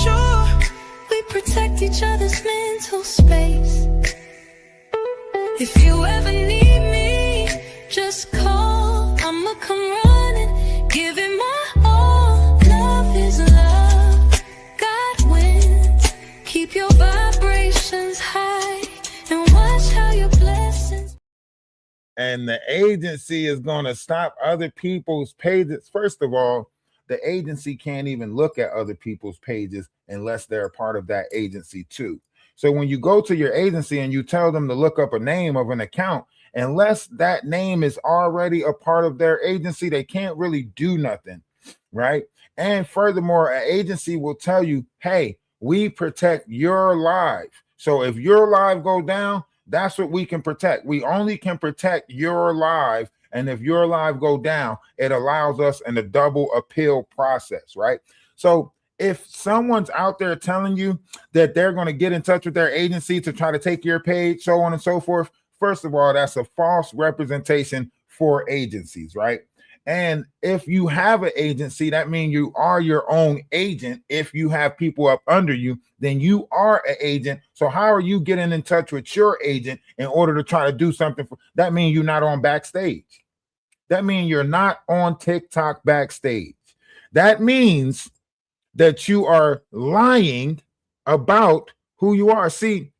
sure we protect each other's mental space. If you ever need me, just call. I'ma come running, give it my all. Love is love, God wins. Keep your vibrations high and watch how your blessings. And the agency is going to stop other people's pages. First of all, the agency can't even look at other people's pages unless they're a part of that agency too. So when you go to your agency and you tell them to look up a name of an account, unless that name is already a part of their agency, they can't really do nothing, right? And furthermore, an agency will tell you, hey, we protect your live. So if your live go down, that's what we can protect. We only can protect your live. And if your live go down, it allows us in a double appeal process, right? So if someone's out there telling you that they're going to get in touch with their agency to try to take your page, so on and so forth, first of all, that's a false representation for agencies, right? And if you have an agency, that means you are your own agent. If you have people up under you, then you are an agent. So how are you getting in touch with your agent in order to try to do something? That means you're not on backstage. That means you're not on TikTok backstage. That means that you are lying about who you are. See,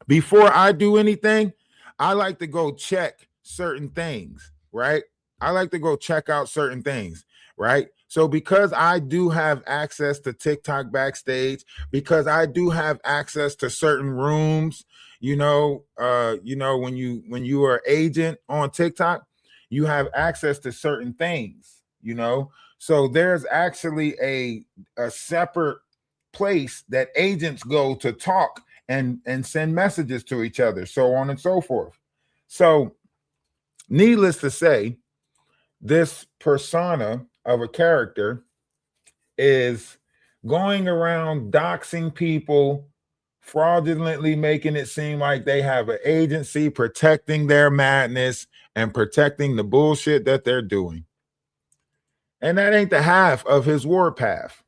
before I do anything, I like to go check certain things, right? I like to go check out certain things, right? So because I do have access to TikTok backstage, because I do have access to certain rooms, when you are agent on TikTok, you have access to certain things, So there's actually a separate place that agents go to talk and send messages to each other, so on and so forth. So needless to say, this persona of a character is going around doxing people, fraudulently making it seem like they have an agency protecting their madness and protecting the bullshit that they're doing. And that ain't the half of his warpath.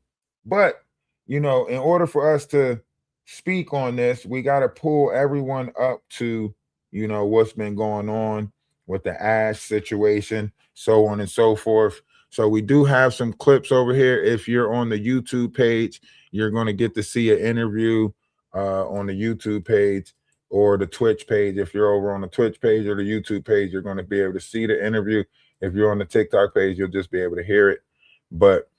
But, in order for us to speak on this, we got to pull everyone up to, what's been going on with the Ash situation, so on and so forth. So we do have some clips over here. If you're on the YouTube page, you're going to get to see an interview on the YouTube page or the Twitch page. If you're over on the Twitch page or the YouTube page, you're going to be able to see the interview. If you're on the TikTok page, you'll just be able to hear it. But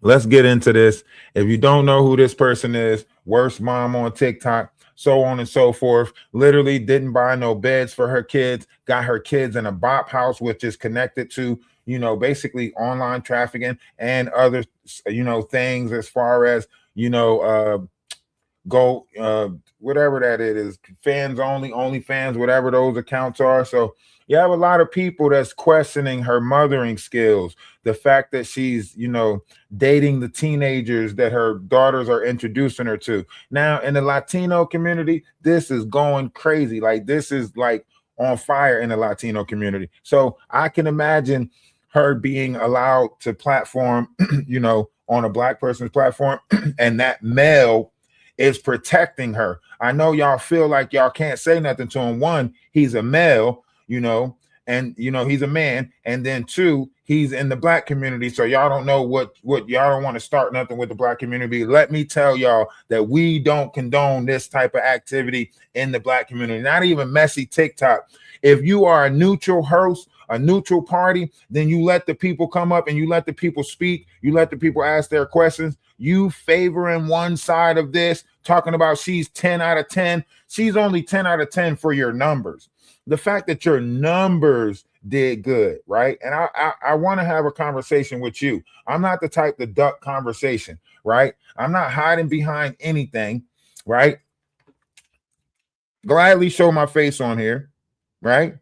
let's get into this. If you don't know who this person is, worst mom on TikTok, so on and so forth, literally didn't buy no beds for her kids, got her kids in a bop house, which is connected to, basically online trafficking and other, things as far as, whatever that it is, fans only fans, whatever those accounts are. So you have a lot of people that's questioning her mothering skills, the fact that she's, dating the teenagers that her daughters are introducing her to. Now, in the Latino community, this is going crazy. Like, this is like on fire in the Latino community. So I can imagine her being allowed to platform, on a Black person's platform, and that male is protecting her. I know y'all feel like y'all can't say nothing to him. One, he's a male, and he's a man, and then two, he's in the Black community. So y'all don't know what y'all don't want to start nothing with the Black community. Let me tell y'all that we don't condone this type of activity in the Black community, not even messy TikTok. If you are a neutral host, a neutral party, then you let the people come up and you let the people speak. You let the people ask their questions. You favoring one side of this, talking about she's 10 out of 10. She's only 10 out of 10 for your numbers. The fact that your numbers did good, right? And I want to have a conversation with you. I'm not the type to duck conversation, right? I'm not hiding behind anything, right? Gladly show my face on here, right?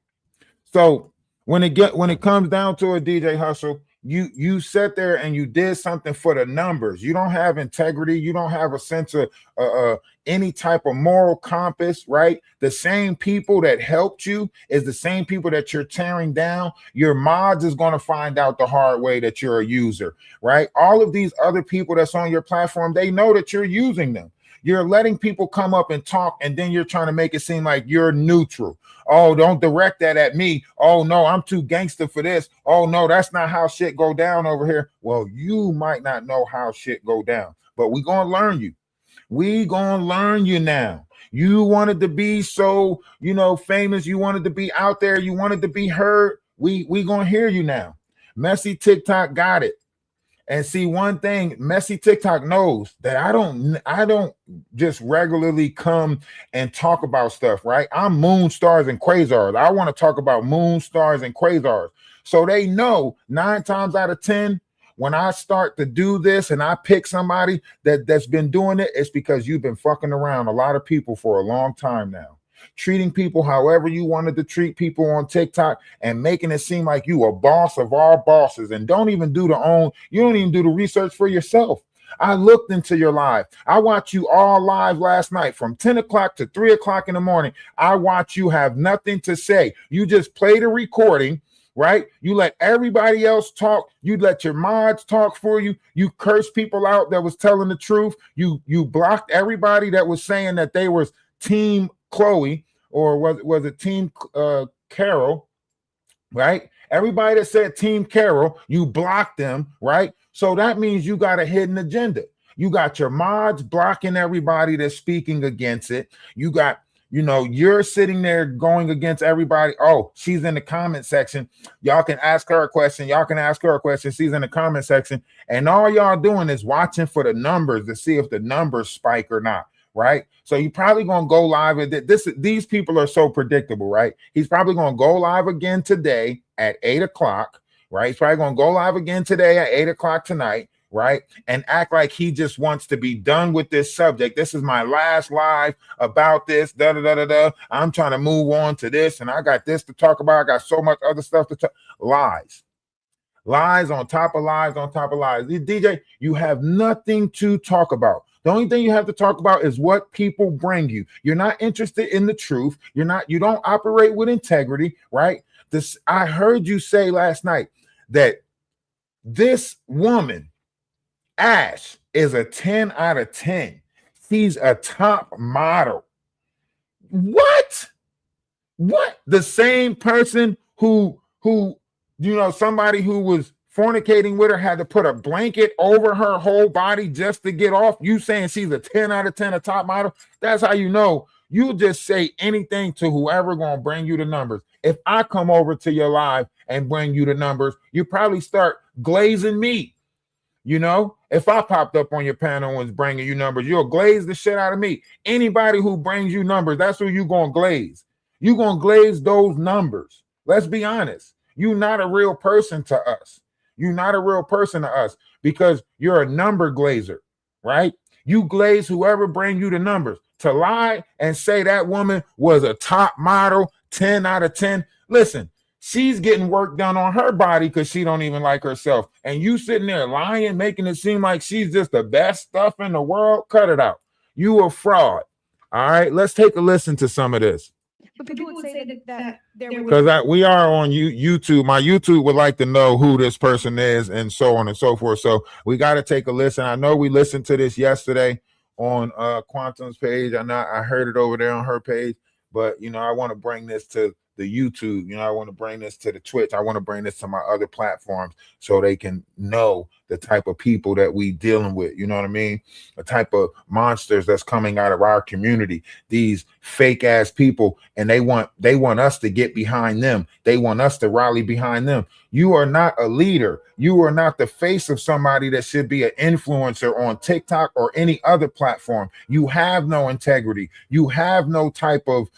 So when it comes down to a DJ Hustle, you sit there and you did something for the numbers. You don't have integrity. You don't have a sense of any type of moral compass, right? The same people that helped you is the same people that you're tearing down. Your mods is going to find out the hard way that you're a user, right? All of these other people that's on your platform, they know that you're using them. You're letting people come up and talk, and then you're trying to make it seem like you're neutral. Oh, don't direct that at me. Oh, no, I'm too gangster for this. Oh, no, that's not how shit go down over here. Well, you might not know how shit go down, but we gonna learn you. We gonna learn you now. You wanted to be so, famous. You wanted to be out there. You wanted to be heard. We gonna hear you now. Messy TikTok got it. And see, one thing, Messy TikTok knows that I don't just regularly come and talk about stuff, right? I'm moon, stars, and quasars. I want to talk about moon, stars, and quasars. So they know 9 times out of 10, when I start to do this and I pick somebody that's been doing it, it's because you've been fucking around a lot of people for a long time now. Treating people however you wanted to treat people on TikTok and making it seem like you a boss of all bosses, and you don't even do the research for yourself. I looked into your live. I watched you all live last night from 10 o'clock to 3 o'clock in the morning. I watched you have nothing to say. You just played a recording, right? You let everybody else talk. You let your mods talk for you. You cursed people out that was telling the truth. You blocked everybody that was saying that they was team Chloe, or was it team Carol, right? Everybody that said team Carol, you blocked them, right? So that means you got a hidden agenda. You got your mods blocking everybody that's speaking against it. You got, you're sitting there going against everybody. Oh, she's in the comment section. Y'all can ask her a question. Y'all can ask her a question. She's in the comment section. And all y'all doing is watching for the numbers to see if the numbers spike or not. Right. So you're probably going to go live with this. These people are so predictable, right? He's probably going to go live again today at 8 o'clock, right? He's probably going to go live again today at 8 o'clock tonight, right? And act like he just wants to be done with this subject. This is my last live about this. I'm trying to move on to this. And I got this to talk about. I got so much other stuff to talk. Lies on top of lies on top of lies. DJ, you have nothing to talk about. The only thing you have to talk about is what people bring you. You're not interested in the truth. You don't operate with integrity, right? I heard you say last night that this woman, Ash, is a 10 out of 10. She's a top model. What? The same person who somebody who was fornicating with her had to put a blanket over her whole body just to get off. You saying she's a 10 out of 10, a top model? That's how you know. You just say anything to whoever gonna bring you the numbers. If I come over to your live and bring you the numbers, you probably start glazing me. If I popped up on your panel and was bringing you numbers, you'll glaze the shit out of me. Anybody who brings you numbers, that's who you gonna glaze. You gonna glaze those numbers. Let's be honest. You're not a real person to us. You're not a real person to us because you're a number glazer, right? You glaze whoever bring you the numbers. To lie and say that woman was a top model, 10 out of 10. Listen, she's getting work done on her body because she don't even like herself. And you sitting there lying, making it seem like she's just the best stuff in the world. Cut it out. You a fraud. All right, let's take a listen to some of this. But people would say that because we are on YouTube. My YouTube would like to know who this person is and so on and so forth. So we got to take a listen. I know we listened to this yesterday on Quantum's page. I heard it over there on her page, but I want to bring this to the YouTube. I want to bring this to the Twitch. I want to bring this to my other platforms so they can know the type of people that we dealing with. You know what I mean? The type of monsters that's coming out of our community. These fake ass people, and they want us to get behind them. They want us to rally behind them. You are not a leader. You are not the face of somebody that should be an influencer on TikTok or any other platform. You have no integrity. You have no type of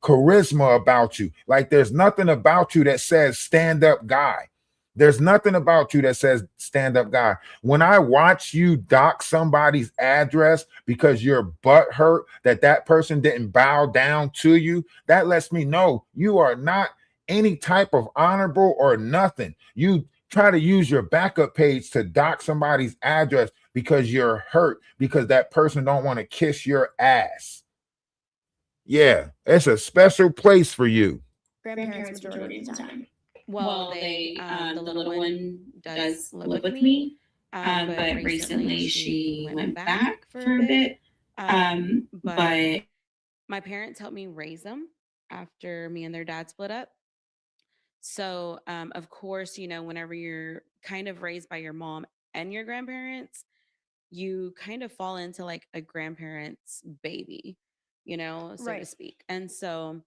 charisma about you. Like there's nothing about you that says stand up guy. There's nothing about you that says stand up guy. When I watch you dock somebody's address because your butt hurt that person didn't bow down to you, that lets me know you are not any type of honorable or nothing. You try to use your backup page to dock somebody's address because you're hurt because that person don't want to kiss your ass. Yeah, it's a special place for you. Grandparents majority of the time. Well, the little one does live with me, but recently she went back for a bit. But my parents helped me raise them after me and their dad split up. So, of course, whenever you're kind of raised by your mom and your grandparents, you kind of fall into like a grandparent's baby, so to Right. speak. And so,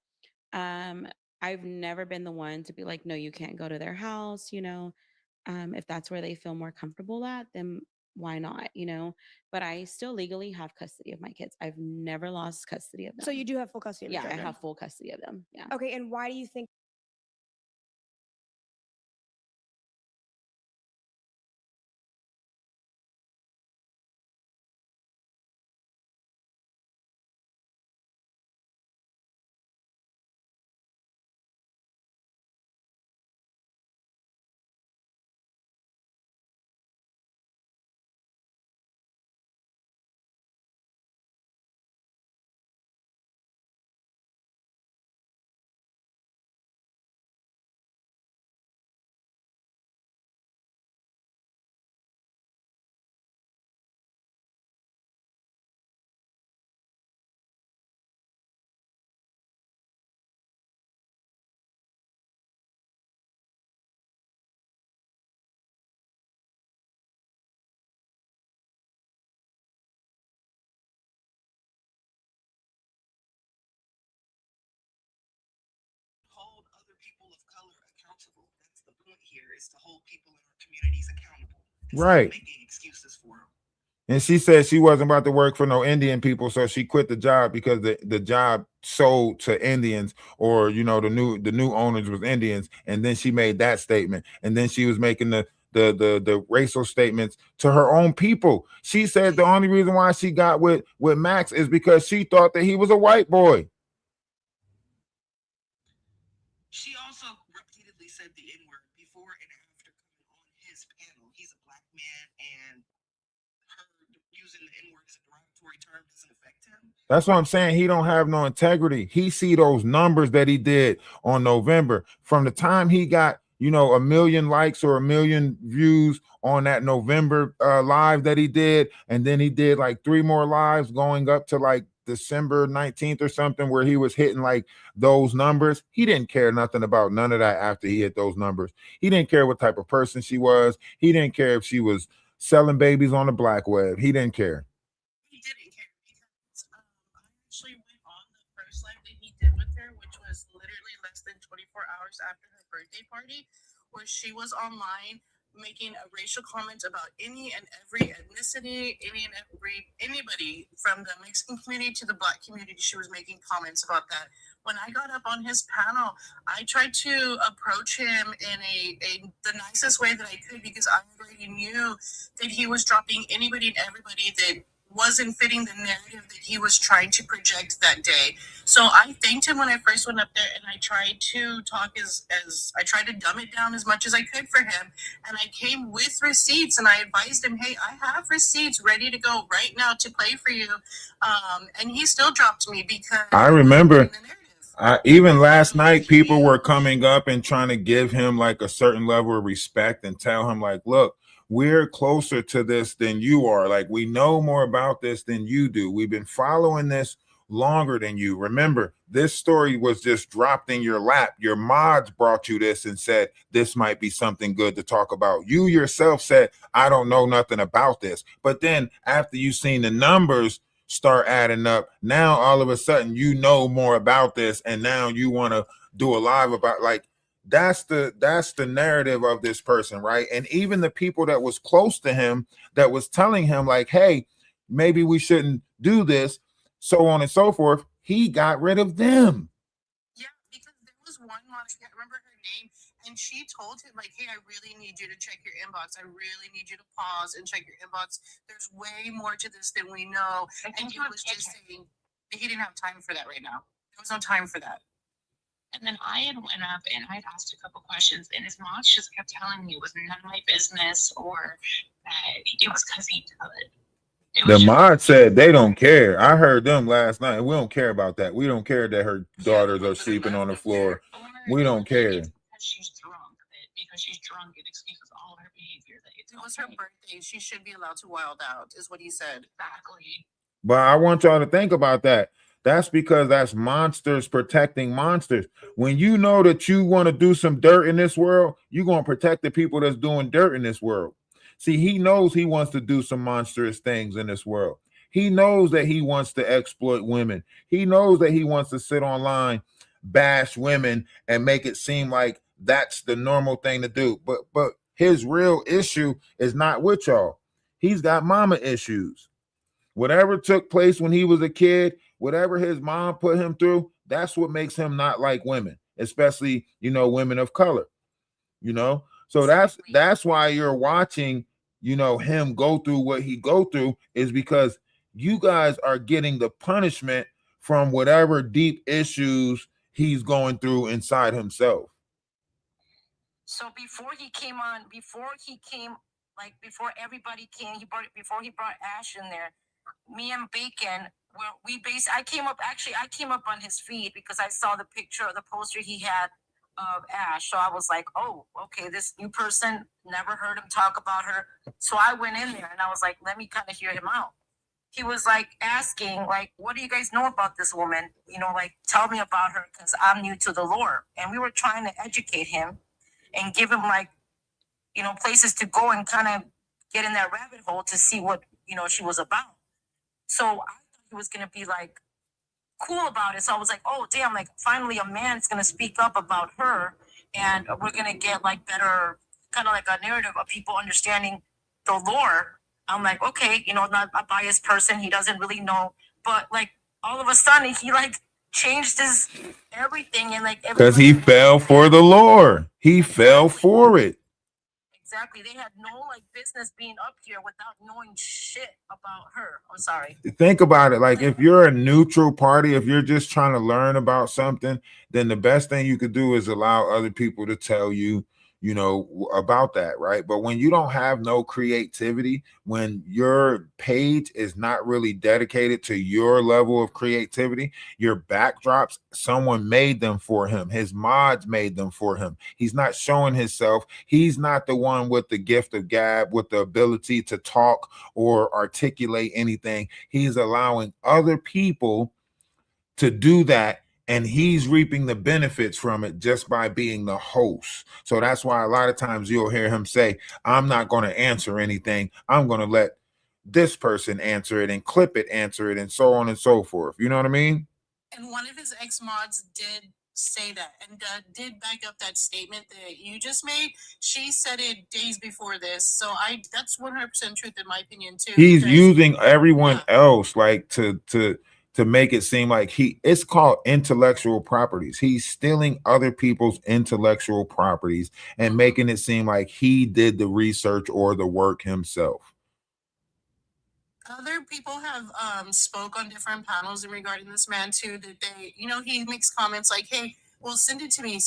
um, I've never been the one to be like, no, you can't go to their house. If that's where they feel more comfortable at, then why not? But I still legally have custody of my kids. I've never lost custody of them. So you do have full custody of your Yeah, I children. have full custody of them. Yeah. Okay, and why do you think hold other people of color accountable. That's the point here, is to hold people in our communities accountable instead Right. of making excuses for them. And she said she wasn't about to work for no Indian people, so she quit the job because the job sold to Indians, or the new owners was Indians. And then she made that statement, and then she was making the racial statements to her own people. She said the only reason why she got with Max is because she thought that he was a white boy. She also repeatedly said the N word before and after coming on his panel. He's a black man, and her using the N word as a derogatory term doesn't affect him. That's what I'm saying. He don't have no integrity. He see those numbers that he did on November. From the time he got, 1 million likes or 1 million views on that November live that he did, and then he did like 3 more lives going up to like December 19th or something, where he was hitting like those numbers. He didn't care nothing about none of that after he hit those numbers. He didn't care what type of person she was. He didn't care if she was selling babies on the black web. He didn't care. He didn't care because I actually went on the first live that he did with her, which was literally less than 24 hours after her birthday party, where she was online making a racial comment about any and every ethnicity, anybody from the Mexican community to the black community. She was making comments about that. When I got up on his panel, I tried to approach him in the nicest way that I could, because I already knew that he was dropping anybody and everybody that wasn't fitting the narrative that he was trying to project that day. So I thanked him when I first went up there, and I tried to talk as I tried to dumb it down as much as I could for him. And I came with receipts, and I advised him, hey, I have receipts ready to go right now to play for you. And he still dropped me because I remember the narrative. even last night, people were coming up and trying to give him like a certain level of respect and tell him like, look, we're closer to this than you are. Like, we know more about this than you do. We've been following this longer than you. Remember, this story was just dropped in your lap. Your mods brought you this and said, this might be something good to talk about. You yourself said, I don't know nothing about this. But then after you seen the numbers start adding up, now all of a sudden you know more about this, and now you want to do a live about, like, that's the narrative of this person, right? And even the people that was close to him that was telling him like, hey, maybe we shouldn't do this, so on and so forth, he got rid of them. Yeah, because there was one mom, I can't remember her name, and she told him, like, hey, I really need you to check your inbox. I really need you to pause and check your inbox. There's way more to this than we know. And he was just saying he didn't have time for that right now. There was no time for that. And then I had went up and I'd asked a couple questions, and his mom just kept telling me it was none of my business, or that it was because he could. The mod said they don't care. I heard them last night, and we don't care about that. We don't care that her daughters are sleeping on the floor. We don't care. Because she's drunk. Because she's drunk, it excuses all her behavior. It was her birthday. She should be allowed to wild out, is what he said. Exactly. But I want y'all to think about that. That's because that's monsters protecting monsters. When you know that you want to do some dirt in this world, you're going to protect the people that's doing dirt in this world. See, he knows he wants to do some monstrous things in this world. He knows that he wants to exploit women. He knows that he wants to sit online, bash women, and make it seem like that's the normal thing to do. But his real issue is not with y'all. He's got mama issues. Whatever took place when he was a kid, whatever his mom put him through, that's what makes him not like women, especially, women of color, So that's why you're watching, him go through what he go through, is because you guys are getting the punishment from whatever deep issues he's going through inside himself. So before everybody came, before he brought Ash in there, me and Bacon, I came up on his feed because I saw the picture of the poster he had of Ash. So I was like, oh, okay, this new person, never heard him talk about her. So I went in there and I was like, let me kind of hear him out. He was like asking, like, what do you guys know about this woman? Tell me about her, because I'm new to the lore. And we were trying to educate him and give him places to go and kind of get in that rabbit hole to see what, she was about. So I thought he was going to be cool about it. So I was like, oh, damn, finally a man's going to speak up about her, and we're going to get better, kind of a narrative of people understanding the lore. I'm like, okay, not a biased person. He doesn't really know. But all of a sudden he changed his everything, and because he fell for the lore. He fell for it. Exactly. They had no business being up here without knowing shit about her. I'm sorry. Think about it. If you're a neutral party, if you're just trying to learn about something, then the best thing you could do is allow other people to tell you, about that, right? But when you don't have no creativity, when your page is not really dedicated to your level of creativity, your backdrops, someone made them for him. His mods made them for him. He's not showing himself. He's not the one with the gift of gab, with the ability to talk or articulate anything. He's allowing other people to do that, and he's reaping the benefits from it just by being the host. So that's why a lot of times you'll hear him say, I'm not going to answer anything. I'm going to let this person answer it and clip it, answer it, and so on and so forth. You know what I mean? And one of his ex-mods did say that, and did back up that statement that you just made. She said it days before this. So that's 100% truth in my opinion too. He's using everyone else to make it seem like it's called intellectual properties. He's stealing other people's intellectual properties and making it seem like he did the research or the work himself. Other people have spoke on different panels regarding this man too, that they, he makes comments like, hey, well, send it to me,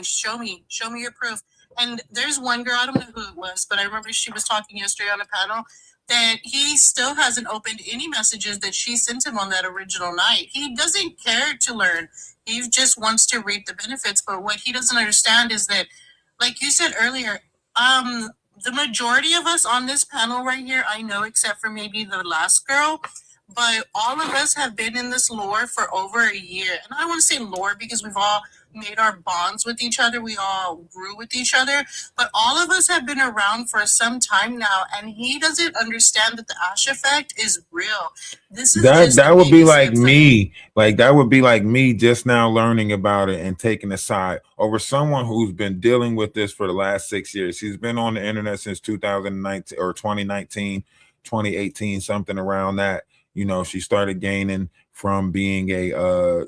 show me your proof. And there's one girl, I don't know who it was, but I remember she was talking yesterday on a panel that he still hasn't opened any messages that she sent him on that original night. He doesn't care to learn. He just wants to reap the benefits. But what he doesn't understand is that, like you said earlier, the majority of us on this panel right here, I know, except for maybe the last girl, but all of us have been in this lore for over a year. And I don't want to say lore because we've all made our bonds with each other. We all grew with each other, but all of us have been around for some time now, and he doesn't understand that the Ash effect is real. This is that would be like me. That would be like me just now learning about it and taking a side over someone who's been dealing with this for the last 6 years. She's been on the internet since 2019 or 2019, 2018, something around that. She started gaining from being a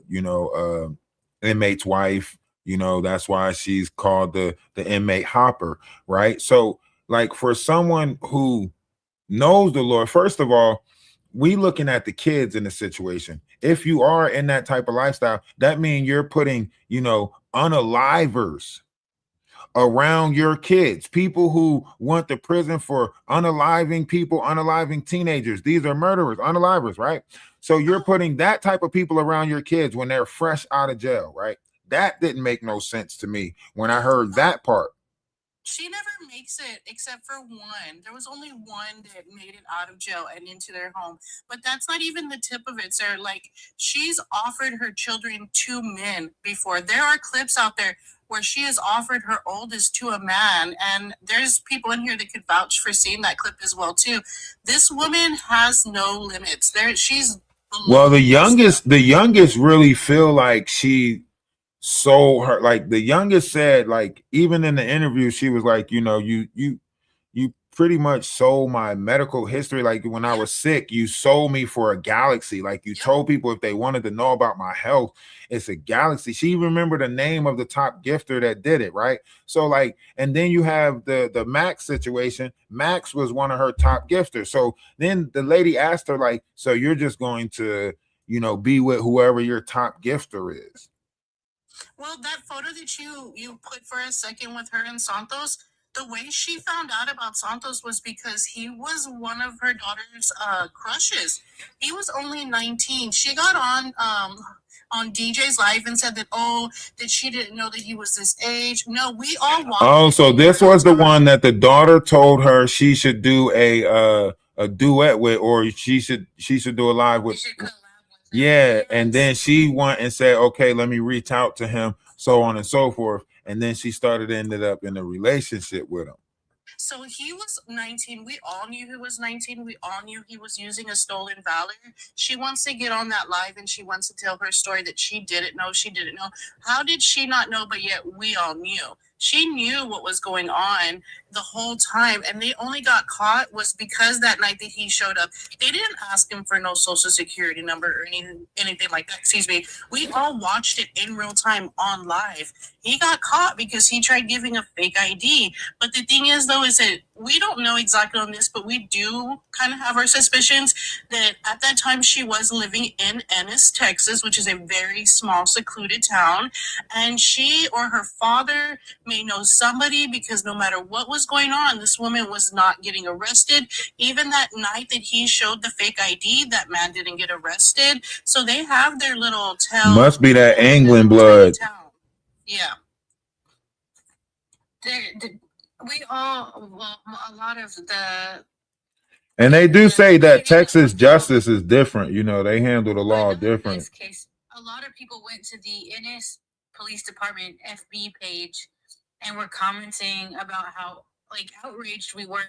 inmate's wife. That's why she's called the inmate hopper, right? So for someone who knows the Lord, first of all, we looking at the kids in the situation. If you are in that type of lifestyle, that means you're putting, you know, unalivers around your kids, people who want the prison for unaliving people, unaliving teenagers. These are murderers, unalivers, right? So you're putting that type of people around your kids when they're fresh out of jail, right? That didn't make no sense to me when I heard that part. She never makes it except for one. There was only one that made it out of jail and into their home. But that's not even the tip of it, sir. Like, she's offered her children to men before. There are clips out there where she has offered her oldest to a man. And there's people in here that could vouch for seeing that clip as well, too. This woman has no limits. She's well, the youngest really feel like she sold her, like the youngest said, like even in the interview she was like, you know, you pretty much sold my medical history. Like when I was sick, you sold me for a galaxy. Like you told people if they wanted to know about my health, it's a galaxy. She remembered the name of the top gifter that did it, right? So like, and then you have the Max situation. Max was one of her top gifters. So then the lady asked her, like, so you're just going to, you know, be with whoever your top gifter is? Well, that photo that you put for a second with her and Santos, the way she found out about Santos was because he was one of her daughter's crushes. He was only 19. She got on DJ's live and said that, oh, that she didn't know that he was this age. No, we all watched. Oh, so this was the one that the daughter told her she should do a duet with, or she should do a live with. Yeah, and then she went and said, okay, let me reach out to him, so on and so forth. And then she ended up in a relationship with him. So he was 19. We all knew he was 19. We all knew he was using a stolen valor. She wants to get on that live and she wants to tell her story that she didn't know. She didn't know. How did she not know? But yet we all knew. She knew what was going on the whole time. And they only got caught was because that night that he showed up. They didn't ask him for no social security number or anything like that. Excuse me. We all watched it in real time on live. He got caught because he tried giving a fake ID. But the thing is, though, is that we don't know exactly on this, but we do kind of have our suspicions that at that time she was living in Ennis, Texas, which is a very small, secluded town. And she or her father may know somebody, because no matter what was going on, this woman was not getting arrested. Even that night that he showed the fake ID, that man didn't get arrested. So they have their little town. Must be that England blood. Yeah. We all, well, a lot of the. And they do say that Texas justice is different. You know, they handle the law different. In this case, a lot of people went to the Ennis Police Department FB page and were commenting about how like outraged we were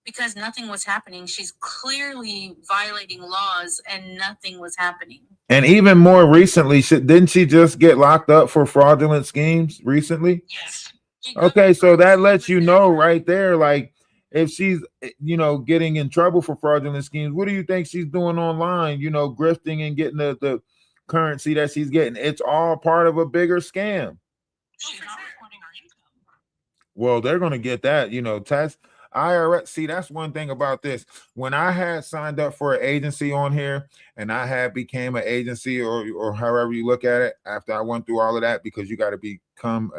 because nothing was happening. She's clearly violating laws and nothing was happening. And even more recently, didn't she just get locked up for fraudulent schemes recently? Yes. Okay, so that lets you know right there, like if she's, you know, getting in trouble for fraudulent schemes, what do you think she's doing online? You know, grifting and getting the currency that she's getting. It's all part of a bigger scam. She's not reporting her income. Well, they're going to get that, you know, tax IRS. See, that's one thing about this. When I had signed up for an agency on here and I had became an agency or however you look at it, after I went through all of that, because you got to become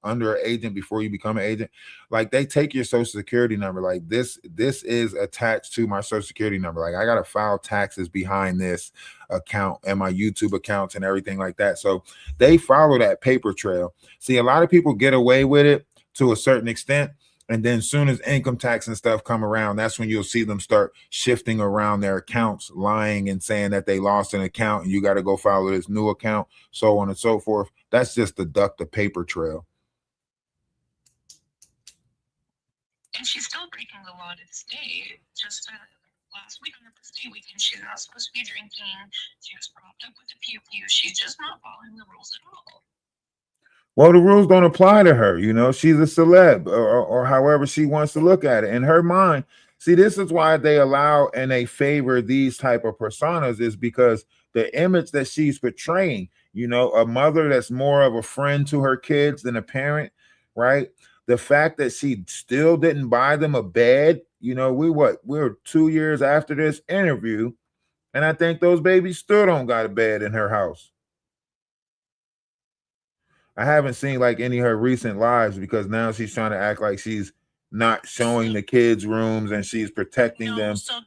under an agent before you become an agent, like they take your social security number. Like this is attached to my social security number. Like I got to file taxes behind this account and my YouTube accounts and everything like that. So they follow that paper trail. See, a lot of people get away with it to a certain extent. And then as soon as income tax and stuff come around, that's when you'll see them start shifting around their accounts, lying and saying that they lost an account and you got to go follow this new account, so on and so forth. That's just to duck the paper trail. And she's still breaking the law to this day. Just last week on her birthday weekend, she's not supposed to be drinking. She was propped up with a pew-pew. She's just not following the rules at all. Well, the rules don't apply to her. You know, she's a celeb or however she wants to look at it. In her mind, see, this is why they allow and they favor these type of personas, is because the image that she's portraying, you know, a mother that's more of a friend to her kids than a parent, right? The fact that she still didn't buy them a bed you know, we're 2 years after this interview, and I think those babies still don't got a bed in her house. I haven't seen like any of her recent lives because now she's trying to act like she's not showing the kids rooms and she's protecting them. So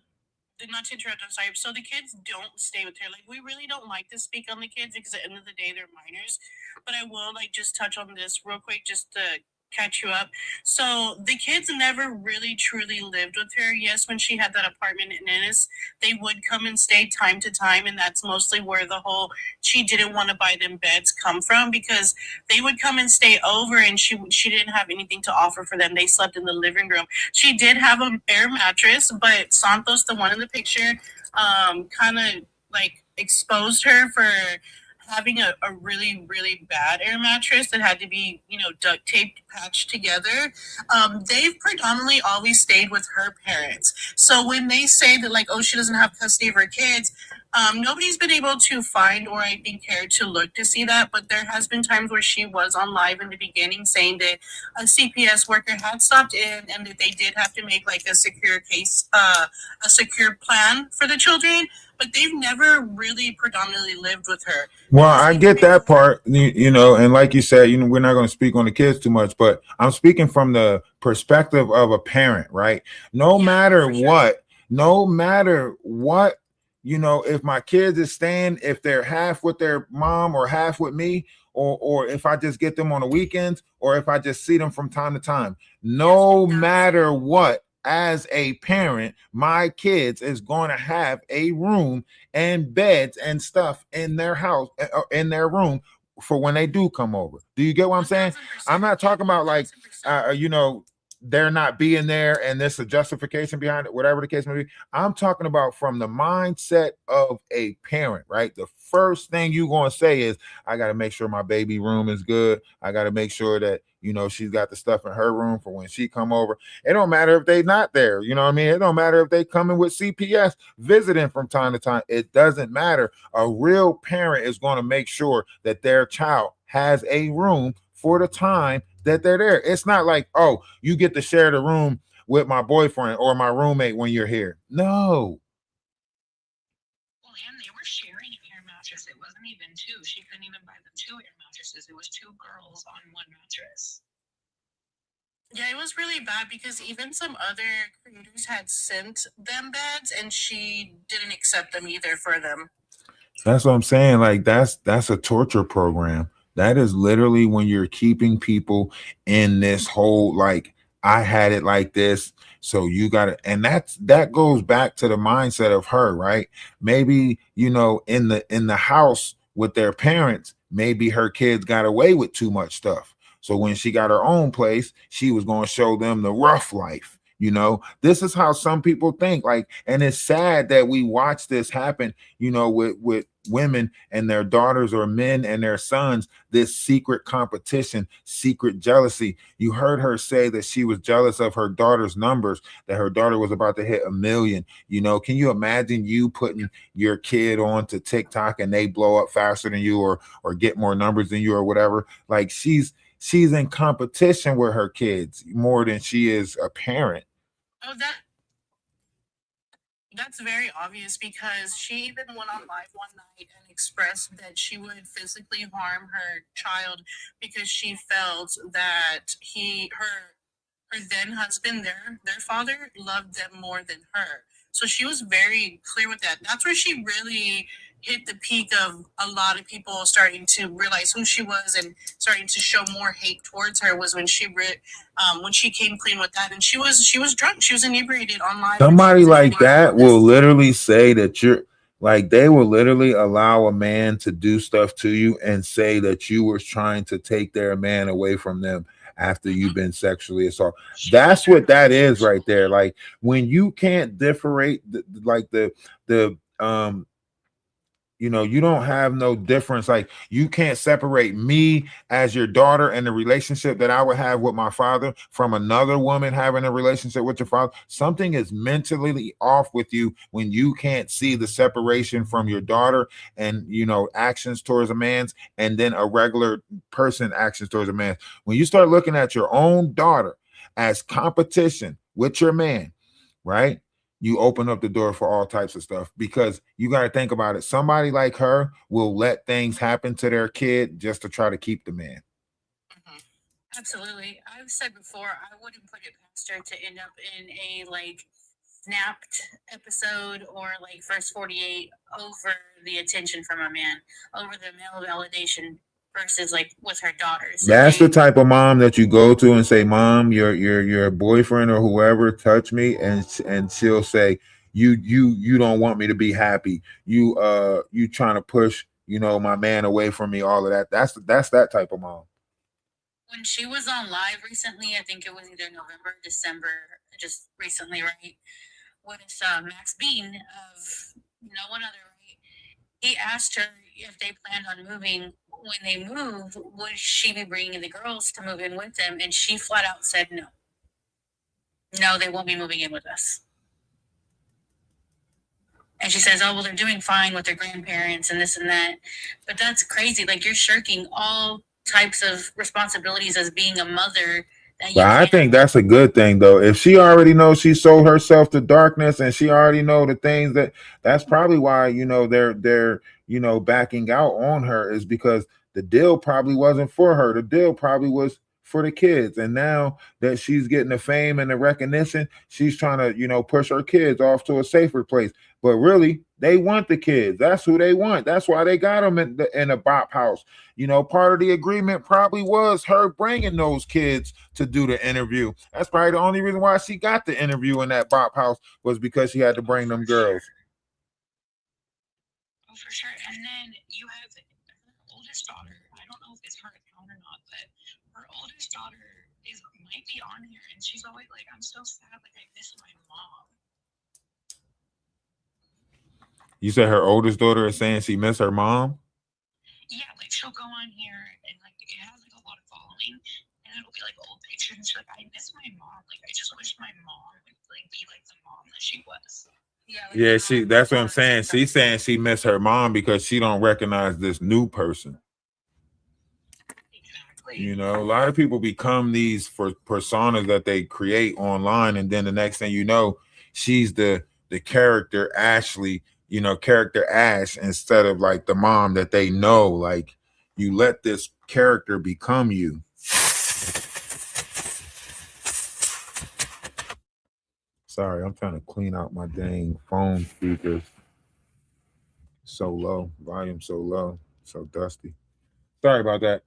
not to interrupt, I'm sorry. So the kids don't stay with her. Like, we really don't like to speak on the kids because at the end of the day, they're minors. But I will like just touch on this real quick just to catch you up. So the kids never really truly lived with her. Yes, when she had that apartment in Ennis, they would come and stay time to time, and that's mostly where the whole she didn't want to buy them beds come from, because they would come and stay over and she didn't have anything to offer for them. They slept in the living room. She did have an air mattress, but Santos, the one in the picture, kind of like exposed her for having a really, really bad air mattress that had to be, you know, duct taped, patched together. They've predominantly always stayed with her parents. So when they say that, like, oh, she doesn't have custody of her kids, nobody's been able to find or I think care to look to see that. But there has been times where she was on live in the beginning saying that a CPS worker had stopped in and that they did have to make like a secure case, a secure plan for the children. But they've never really predominantly lived with her. Well, I get that part, you know, and like you said, you know, we're not going to speak on the kids too much, but I'm speaking from the perspective of a parent, right? No matter what, you know, if my kids is staying, if they're half with their mom or half with me, or if I just get them on the weekends, or if I just see them from time to time, no matter what, as a parent, my kids is going to have a room and beds and stuff in their house, in their room, for when they do come over. Do you get what I'm saying? I'm not talking about like, you know, they're not being there and there's a justification behind it, whatever the case may be. I'm talking about from the mindset of a parent, right? The first thing you're going to say is, I got to make sure my baby room is good. I got to make sure that, you know, she's got the stuff in her room for when she come over. It don't matter if they not there. You know what I mean? It don't matter if they coming with CPS visiting from time to time. It doesn't matter. A real parent is going to make sure that their child has a room for the time that they're there. It's not like, oh, you get to share the room with my boyfriend or my roommate when you're here. No. Well, and they were sharing an air mattress. It wasn't even two. She couldn't even buy them two air mattresses. It was two girls on one mattress. Yeah, it was really bad because even some other creators had sent them beds and she didn't accept them either for them. That's what I'm saying. Like that's a torture program. That is literally when you're keeping people in this whole like, I had it like this, so you got it. And that goes back to the mindset of her, right? Maybe, you know, in the house with their parents, maybe her kids got away with too much stuff. So when she got her own place, she was going to show them the rough life. You know, this is how some people think. Like, and it's sad that we watch this happen, you know, with women and their daughters, or men and their sons, this secret competition, secret jealousy. You heard her say that she was jealous of her daughter's numbers, that her daughter was about to hit 1 million. You know, can you imagine you putting your kid onto TikTok and they blow up faster than you, or get more numbers than you, or whatever? Like she's in competition with her kids more than she is a parent. Oh, that's very obvious because she even went on live one night and expressed that she would physically harm her child because she felt that her then husband, their father, loved them more than her. So she was very clear with that. That's where she really hit the peak of a lot of people starting to realize who she was and starting to show more hate towards her, was when she came clean with that. And she was drunk. She was inebriated online. Somebody like that will literally say that you're like, they will literally allow a man to do stuff to you and say that you were trying to take their man away from them after you've been sexually assaulted. That's what that is right there. Like when you can't differentiate the you know, you don't have no difference. Like you can't separate me as your daughter and the relationship that I would have with my father from another woman having a relationship with your father. Something is mentally off with you when you can't see the separation from your daughter and, you know, actions towards a man's, and then a regular person actions towards a man. When you start looking at your own daughter as competition with your man, right? You open up the door for all types of stuff because you got to think about it. Somebody like her will let things happen to their kid just to try to keep the man. Absolutely. I've said before, I wouldn't put it past her to end up in a like snapped episode or like first 48 over the attention from a man, over the male validation versus like with her daughters. That's the type of mom that you go to and say, "Mom, your boyfriend or whoever touched me," and she'll say, "You don't want me to be happy. You trying to push, my man away from me." All of that. That's that type of mom. When she was on live recently, I think it was either November, December, just recently, right? With Max Bean of No One Other, right? He asked her if they planned on moving. When they move, would she be bringing the girls to move in with them? And she flat out said no. No, they won't be moving in with us. And she says, oh, well, they're doing fine with their grandparents and this and that. But that's crazy. Like, you're shirking all types of responsibilities as being a mother. But I think that's a good thing, though. If she already knows she sold herself to darkness and she already know the things that's probably why, they're backing out on her, is because the deal probably wasn't for her. The deal probably was for the kids. And now that she's getting the fame and the recognition, she's trying to, push her kids off to a safer place. But really, they want the kids. That's who they want. That's why they got them in a bop house. Part of the agreement probably was her bringing those kids to do the interview. That's probably the only reason why she got the interview in that bop house, was because she had to bring them girls. Oh, for sure. And then you have her oldest daughter. I don't know if it's her account or not, but her oldest daughter might be on here, and she's always like, I'm so sad, like I miss my mom. You said her oldest daughter is saying she miss her mom? Yeah, like she'll go on here and like it has like a lot of following, and it'll be like old pictures, and she's like, I miss my mom. Like I just wish my mom would like be like the mom that she was. Yeah, like, That's what I'm saying. She's saying she miss her mom because she don't recognize this new person. Exactly. A lot of people become these for personas that they create online, and then the next thing you know, she's the character Ashley, character Ash, instead of like the mom that they know. Like, you let this character become you. Sorry, I'm trying to clean out my dang phone speakers. So low, volume so low, so dusty. Sorry about that.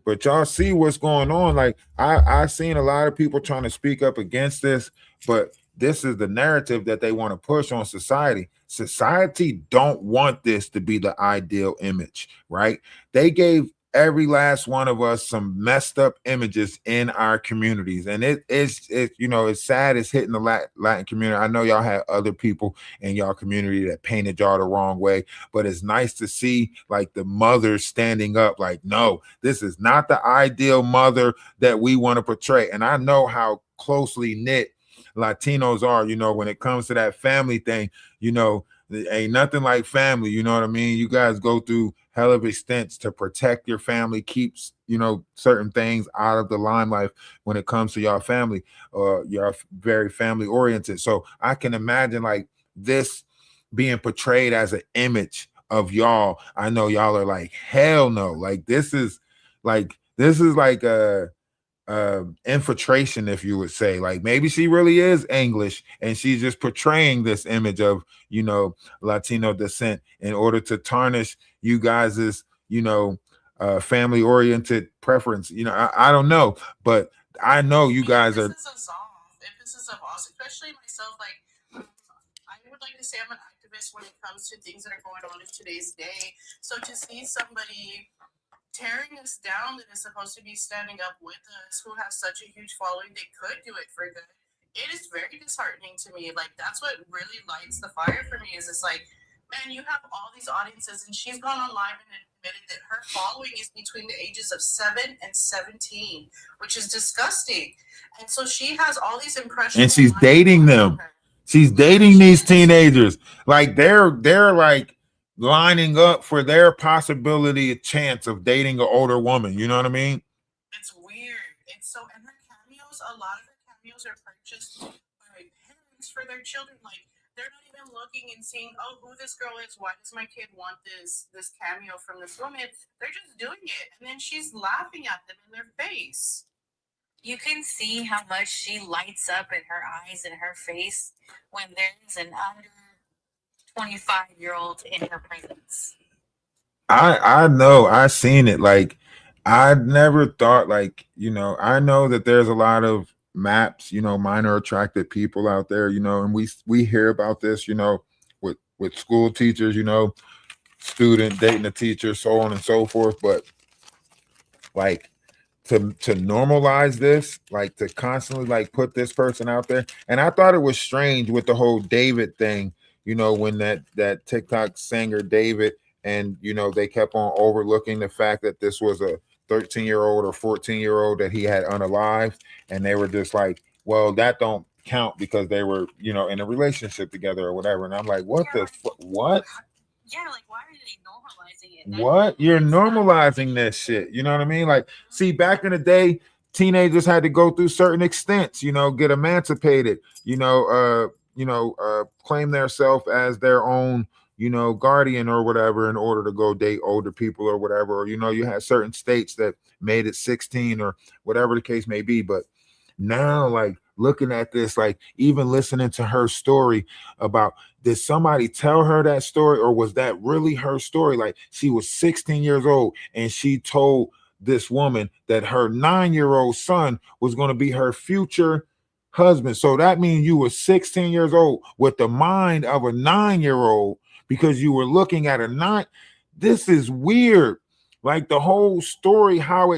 But y'all see what's going on. Like, I've seen a lot of people trying to speak up against this, but this is the narrative that they want to push on society. Society don't want this to be the ideal image, right? They gave every last one of us some messed up images in our communities, and it's sad. It's hitting the Latin community. I know y'all had other people in y'all community that painted y'all the wrong way, but it's nice to see like the mothers standing up, like, no, this is not the ideal mother that we want to portray. And I know how closely knit Latinos are, when it comes to that family thing. Ain't nothing like family, you know what I mean? You guys go through hell of extents to protect your family, keeps certain things out of the limelight when it comes to your family, or you're very family oriented. So I can imagine like this being portrayed as an image of y'all. I know y'all are like, hell no. Like, this is like infiltration, if you would say. Like, maybe she really is English and she's just portraying this image of Latino descent in order to tarnish you guys's family oriented preference. I don't know, but I know you guys are. Emphasis of us, especially myself. Like, I would like to say I'm an activist when it comes to things that are going on in today's day. So to see somebody tearing us down that is supposed to be standing up with us, who has such a huge following, they could do it for good. It is very disheartening to me. Like, that's what really lights the fire for me, is it's like, man, you have all these audiences, and she's gone online and admitted that her following is between the ages of 7 and 17, which is disgusting. And so she has all these impressions, and she's dating them. She's dating these teenagers. Like, they're like lining up for their possibility chance of dating an older woman. You know what I mean? It's weird. It's so, and her cameos, a lot of her cameos are their children. Like, they're not even looking and seeing, oh, who this girl is. Why does my kid want this cameo from this woman? They're just doing it, and then she's laughing at them in their face. You can see how much she lights up in her eyes and her face when there's an under 25-year-old in her presence. I know, I seen it. Like, I never thought, like, I know that there's a lot of maps, minor attracted people out there, and we hear about this, with school teachers, student dating a teacher, so on and so forth. But like, to normalize this, like, to constantly, like, put this person out there. And I thought it was strange with the whole David thing, when that TikTok singer David, and they kept on overlooking the fact that this was a 13-year-old or 14-year-old that he had unalived, and they were just like, well, that don't count because they were in a relationship together or whatever. And I'm like, what what? Yeah, like, why are they normalizing it? What? You're normalizing this shit. You know what I mean? Like, see, back in the day, teenagers had to go through certain extents, get emancipated, claim their self as their own, guardian or whatever, in order to go date older people or whatever. Or, you had certain states that made it 16 or whatever the case may be. But now, like, looking at this, like, even listening to her story about, did somebody tell her that story, or was that really her story? Like, she was 16 years old and she told this woman that her 9-year-old son was going to be her future husband. So that means you were 16 years old with the mind of a 9-year-old, because you were looking at a 9. This is weird. Like, the whole story, how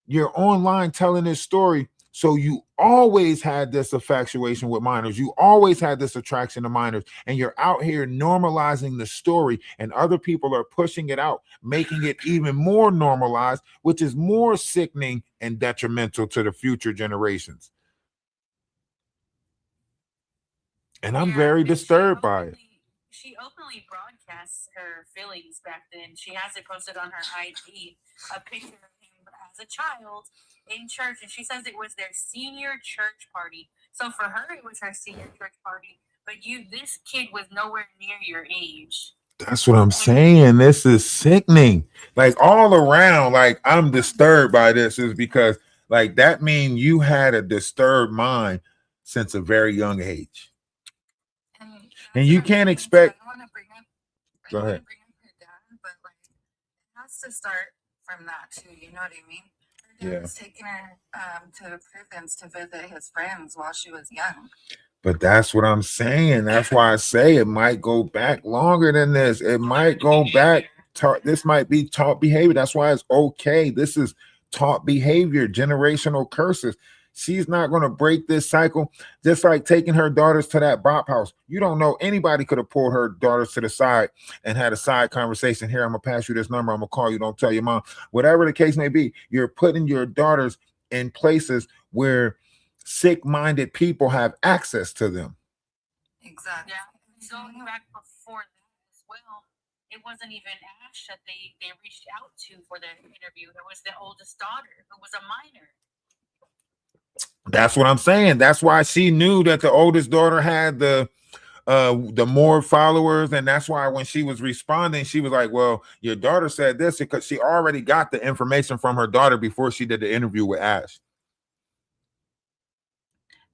you're online telling this story. So you always had this infatuation with minors. You always had this attraction to minors, and you're out here normalizing the story, and other people are pushing it out, making it even more normalized, which is more sickening and detrimental to the future generations. And I'm very disturbed by it. She openly broadcasts her feelings back then. She has it posted on her IG, a picture of him as a child in church, and she says it was their senior church party. So for her, it was her senior church party, but this kid was nowhere near your age. That's what I'm saying. This is sickening. Like, all around, like, I'm disturbed by this, is because, like, that means you had a disturbed mind since a very young age. And you can't expect. I want to bring up. Go ahead. Bring up her dad, but like, it has to start from that too. You know what I mean? Her dad was taking her to prisons to visit his friends while she was young. But that's what I'm saying. That's why I say it might go back longer than this. It might go back. This might be taught behavior. That's why it's okay. This is taught behavior, generational curses. She's not going to break this cycle. Just like taking her daughters to that bop house. You don't know, anybody could have pulled her daughters to the side and had a side conversation. Here, I'm going to pass you this number. I'm going to call you. Don't tell your mom. Whatever the case may be, you're putting your daughters in places where sick-minded people have access to them. Exactly. Yeah. Going back before that as well, it wasn't even Ash that they reached out to for the interview. It was the oldest daughter, who was a minor. That's what I'm saying. That's why she knew that the oldest daughter had the more followers, and that's why when she was responding, she was like, well, your daughter said this, because she already got the information from her daughter before she did the interview with Ash.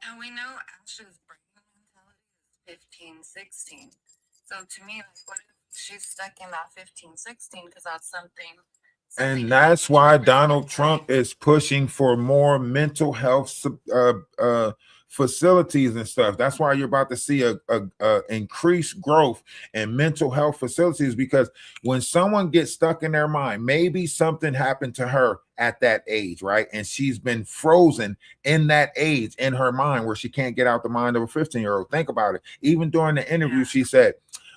And we know Ash's brain mentality is 15, 16. So to me, like, what if she's stuck in that 15, 16 because that's something. And that's why Donald Trump is pushing for more mental health facilities and stuff. That's why you're about to see a increased growth in mental health facilities, because when someone gets stuck in their mind, maybe something happened to her at that age, right? And she's been frozen in that age in her mind, where she can't get out the mind of a 15-year-old. Think about it. Even during the interview, she said,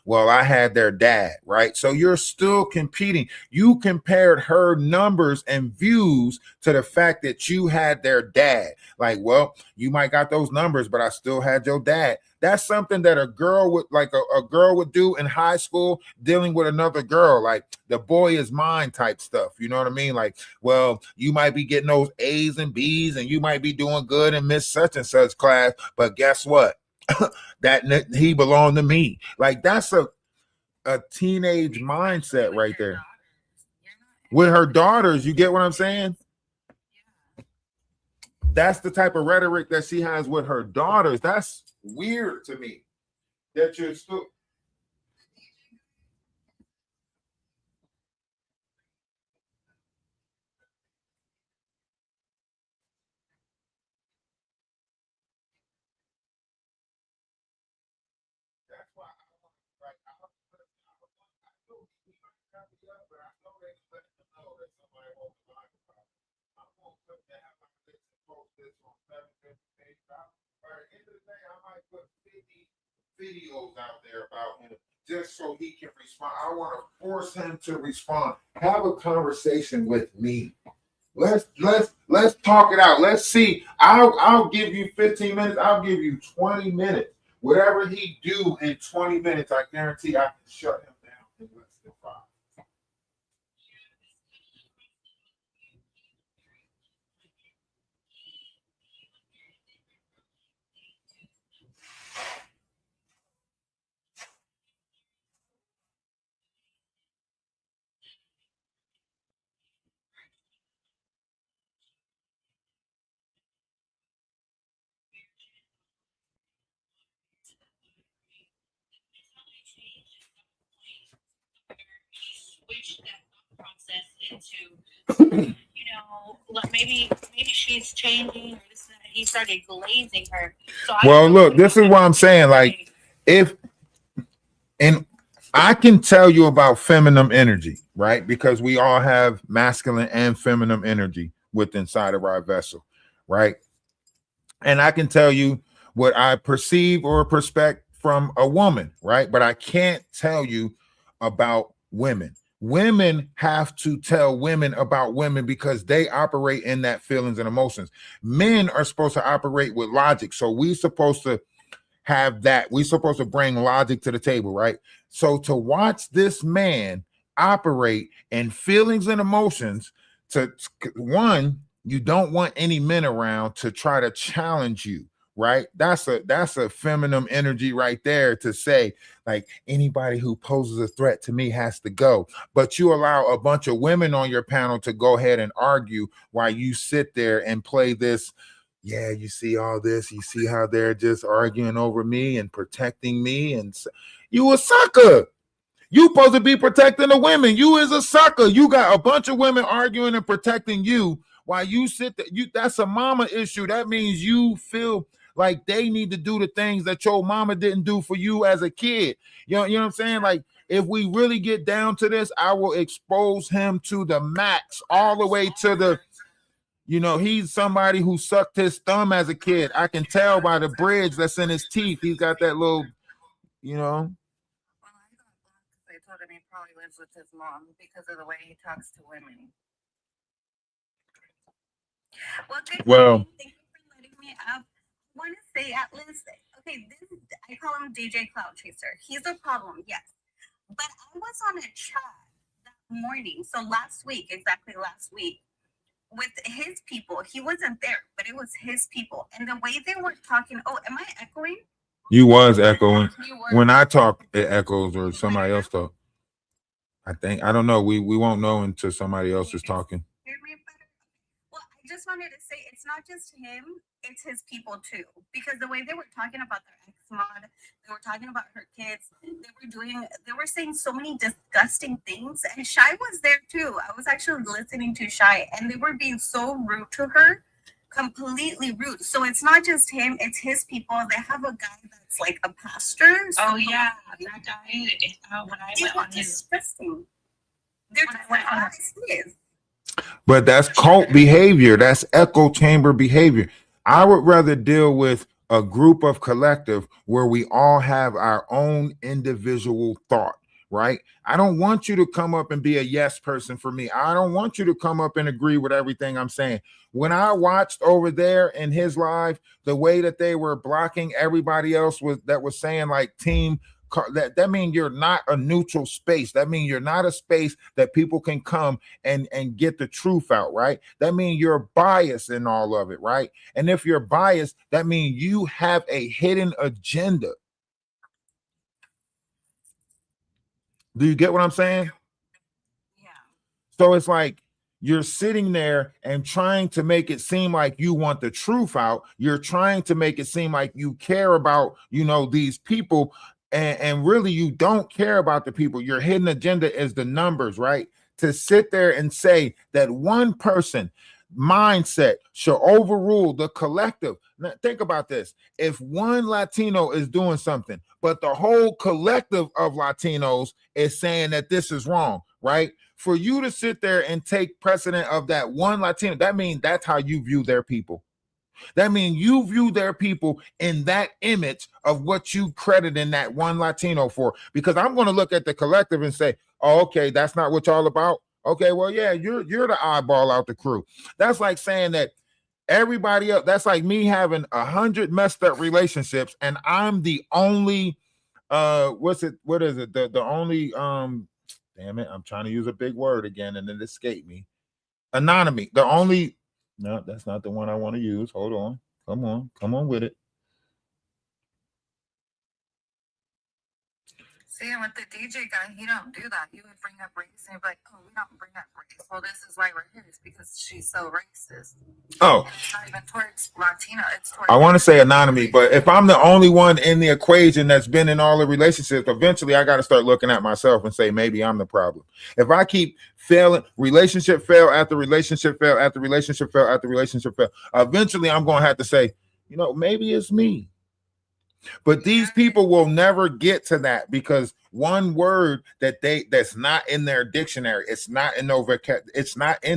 well, I had their dad, right? So you're still competing. You compared her numbers and views to the fact that you had their dad. Like, well, you might got those numbers, but I still had your dad. That's something that a girl would like a girl would do in high school dealing with another girl, like the boy is mine type stuff. You know what I mean? Like, well, you might be getting those A's and B's and you might be doing good in Miss Such and Such class, but guess what? That he belonged to me. Like that's a teenage mindset right there. With her daughters, you get what I'm saying? That's the type of rhetoric that she has with her daughters. That's weird to me. That you're still. That's why I want like I know he might not be up, but I know they let him know that somebody won't lie about it. I'm gonna put that on my list and post this on 750 page out. By the end of the day, I might put 50 videos out there about him just so he can respond. I want to force him to respond. Have a conversation with me. Let's talk it out. Let's see. I'll give you 15 minutes. I'll give you 20 minutes. Whatever he do in 20 minutes, I guarantee I can shut him down in less than 5. Switch that thought process into, like maybe she's changing or this and that. He started glazing her. So Well, look, this is what I'm saying. Like, if and I can tell you about feminine energy, right? Because we all have masculine and feminine energy within inside of our vessel, right? And I can tell you what I perceive or perspect from a woman, right? But I can't tell you about women. Women have to tell women about women because they operate in that feelings and emotions. Men are supposed to operate with logic. So we're supposed to have that. We're supposed to bring logic to the table, right? So to watch this man operate in feelings and emotions, to one, you don't want any men around to try to challenge you, right? That's a feminine energy right there to say, like, anybody who poses a threat to me has to go. But you allow a bunch of women on your panel to go ahead and argue while you sit there and play this. Yeah, you see all this. You see how they're just arguing over me and protecting me, and you a sucker. You supposed to be protecting the women. You is a sucker. You got a bunch of women arguing and protecting you while you sit there. That's a mama issue. That means you feel like they need to do the things that your mama didn't do for you as a kid. You know what I'm saying? Like, if we really get down to this, I will expose him to the max, all the way to the. He's somebody who sucked his thumb as a kid. I can tell by the bridge that's in his teeth. He's got that little, Well, I got blocked because I told him he probably lives with his mom because of the way he talks to women. Well, good Well- morning. Thank you for letting me up. I want to say, Atlas, okay, I call him DJ Clout Chaser. He's a problem, yes. But I was on a chat that morning, so exactly last week, with his people. He wasn't there, but it was his people. And the way they were talking, oh, am I echoing? you was echoing. You were. When I talk, it echoes, or somebody else talk. I don't know. We won't know until somebody else is talking. Hear me better? Well, I just wanted to say it's not just him, it's his people too. Because the way they were talking about their ex-mod, they were talking about her kids, they were saying so many disgusting things. And Shy was there too. I was actually listening to Shy, and they were being so rude to her, completely rude. So it's not just him, it's his people. They have a guy that's like a pastor. Oh yeah, that guy. When I went on his, disgusting. They're when I just went on like, his. But that's cult behavior. That's echo chamber behavior. I would rather deal with a group of collective where we all have our own individual thought, right? I don't want you to come up and be a yes person for me. I don't want you to come up and agree with everything I'm saying. When I watched over there in his live, the way that they were blocking everybody else was that was saying like team, that means you're not a neutral space. That means you're not a space that people can come and get the truth out, right? That means you're biased in all of it, right? And if you're biased, that means you have a hidden agenda. Do you get what I'm saying? Yeah. So it's like you're sitting there and trying to make it seem like you want the truth out. You're trying to make it seem like you care about, these people, and really you don't care about the people. Your hidden agenda is the numbers, right? To sit there and say that one person mindset should overrule the collective. Now, think about this. If one Latino is doing something, but the whole collective of Latinos is saying that this is wrong, right? For you to sit there and take precedent of that one Latino, that means that's how you view their people. That means you view their people in that image of what you credit in that one Latino for. Because I'm going to look at the collective and say, oh, okay, that's not what y'all about. Okay, well, yeah, you're the oddball out the crew. That's like saying that everybody else, that's like me having 100 messed up relationships and I'm the only what is it? The only damn it, I'm trying to use a big word again and it escaped me. Anonymity. The only, no, that's not the one I want to use. Hold on. Come on with it. See, with the DJ guy, he don't do that. He would bring up race and he'd be like, oh, we don't bring up race. Well, this is why we're here. It's because she's so racist. Oh. And it's not even towards Latino. It's towards. I want to say anonymity, but if I'm the only one in the equation that's been in all the relationships, eventually I got to start looking at myself and say, maybe I'm the problem. If I keep failing, relationship fail after relationship fail after relationship fail after relationship fail, eventually I'm going to have to say, maybe it's me. But these people will never get to that because one word that's not in their dictionary, it's not in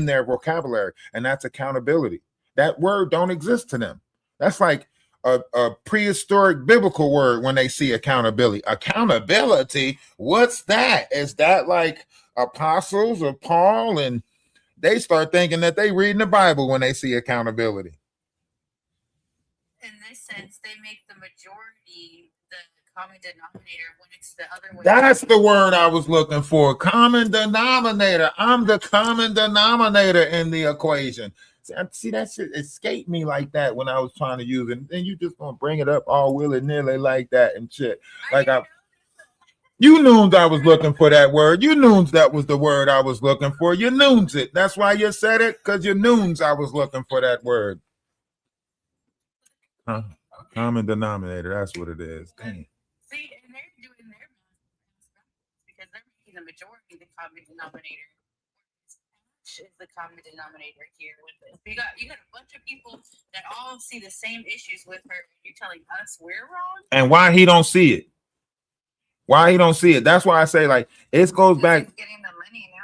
their vocabulary, and that's accountability. That word don't exist to them. That's like a prehistoric biblical word when they see accountability. Accountability, what's that? Is that like apostles or Paul? And they start thinking that they reading the Bible when they see accountability. In this sense, they make the majority the common denominator when it's the other way. That's the word I was looking for. Common denominator. I'm the common denominator in the equation. See, that shit escaped me like that when I was trying to use it. And then you just gonna bring it up all willy-nilly like that and shit. You knew I was looking for that word. You knew that was the word I was looking for. You knew it. That's why you said it, because you knew I was looking for that word. Huh? Common denominator. That's what it is. Dang. See, and they're doing their math because they're making the majority the common denominator. Is the common denominator here with this. You got a bunch of people that all see the same issues with her. You're telling us we're wrong. And why he don't see it? Why he don't see it? That's why I say like it goes back. Getting the money now.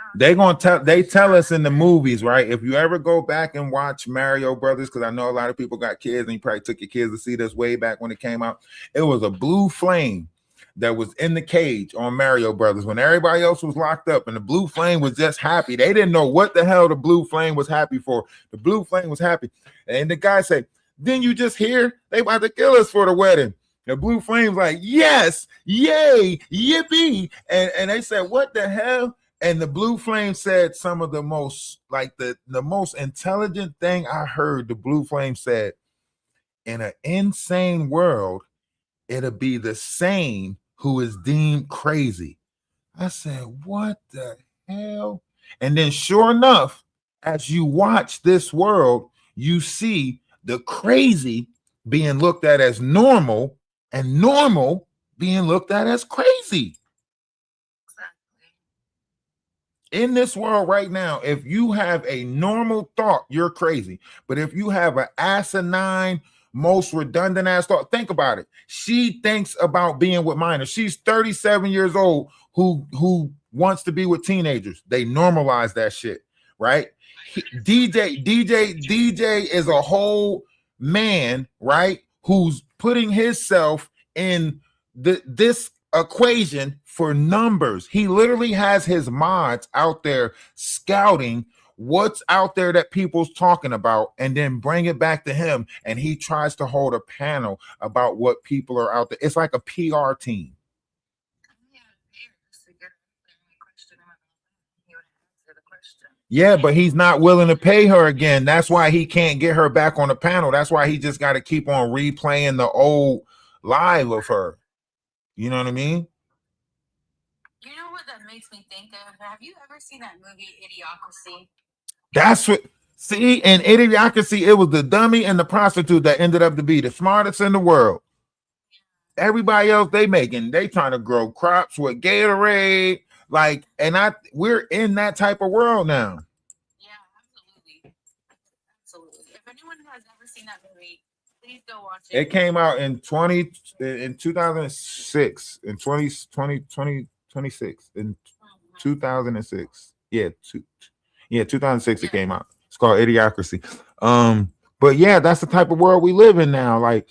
They tell us in the movies, right? If you ever go back and watch Mario Brothers, because I know a lot of people got kids and you probably took your kids to see this way back when it came out. It was a blue flame that was in the cage on Mario Brothers when everybody else was locked up, and the blue flame was just happy. They didn't know what the hell the blue flame was happy for. The blue flame was happy. And the guy said, "Didn't you just hear they about to kill us for the wedding?" The blue flame's like, "Yes, yay, yippee." And they said, "What the hell?" And the blue flame said some of the most, like the most intelligent thing I heard. The blue flame said, "In an insane world, it'll be the sane who is deemed crazy." I said, "What the hell?" And then sure enough, as you watch this world, you see the crazy being looked at as normal and normal being looked at as crazy. In this world right now, if you have a normal thought, you're crazy. But if you have an asinine, most redundant ass thought, think about it. She thinks about being with minors. She's 37 years old who wants to be with teenagers. They normalize that shit, right? DJ is a whole man, right? Who's putting himself in this equation for numbers. He literally has his mods out there scouting what's out there that people's talking about and then bring it back to him, and he tries to hold a panel about what people are out there. It's like a PR team. Yeah, but he's not willing to pay her again. That's why he can't get her back on the panel. That's why he just got to keep on replaying the old live of her. You know what I mean? You know what that makes me think of? Have you ever seen that movie Idiocracy? That's what. See, in Idiocracy, it was the dummy and the prostitute that ended up to be the smartest in the world. Everybody else they trying to grow crops with Gatorade, like, and we're in that type of world now. Yeah, absolutely. Absolutely. If anyone has ever seen that movie, please go watch it. It came out in 2006, in 2026, in 2006. Yeah, 2006 it came out. It's called Idiocracy. But yeah, that's the type of world we live in now. Like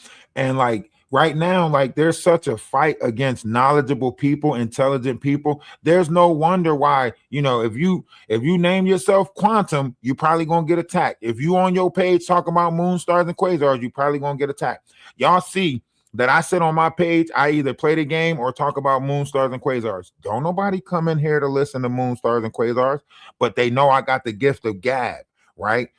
right now, like there's such a fight against knowledgeable people, intelligent people. There's no wonder why, if you name yourself Quantum, you're probably gonna get attacked. If you on your page talking about moon stars and quasars, you're probably gonna get attacked. Y'all see that I sit on my page, I either play the game or talk about moon stars and quasars. Don't nobody come in here to listen to moon stars and quasars, but they know I got the gift of gab, right?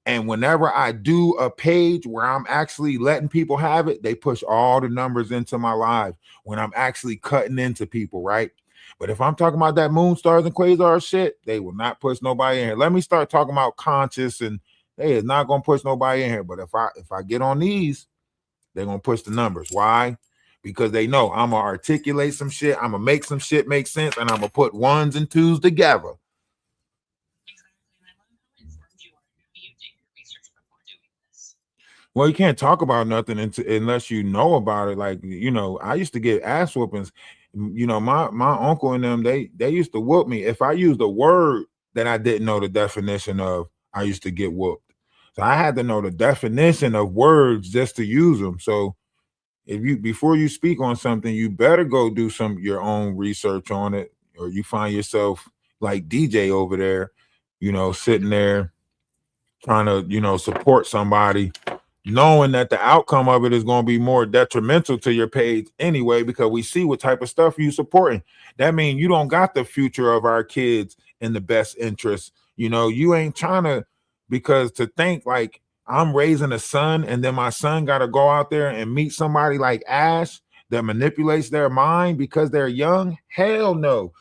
And whenever I do a page where I'm actually letting people have it, they push all the numbers into my live when I'm actually cutting into people, right? But if I'm talking about that moon stars and quasars shit, they will not push nobody in here. Let me start talking about conscious, and they is not gonna push nobody in here. But if I get on these, they're gonna push the numbers. Why? Because they know I'm gonna articulate some shit, I'm gonna make some shit make sense, and I'm gonna put ones and twos together. Well, you can't talk about nothing unless you know about it. Like, I used to get ass whoopings. My uncle and them, they used to whoop me. If I used a word that I didn't know the definition of, I used to get whooped. So I had to know the definition of words just to use them. So before you speak on something, you better go do your own research on it, or you find yourself like DJ over there, sitting there trying to, support somebody, knowing that the outcome of it is going to be more detrimental to your page anyway, because we see what type of stuff you supporting. That means you don't got the future of our kids in the best interest. You ain't trying to, because to think like I'm raising a son and then my son got to go out there and meet somebody like Ash that manipulates their mind because they're young. Hell no.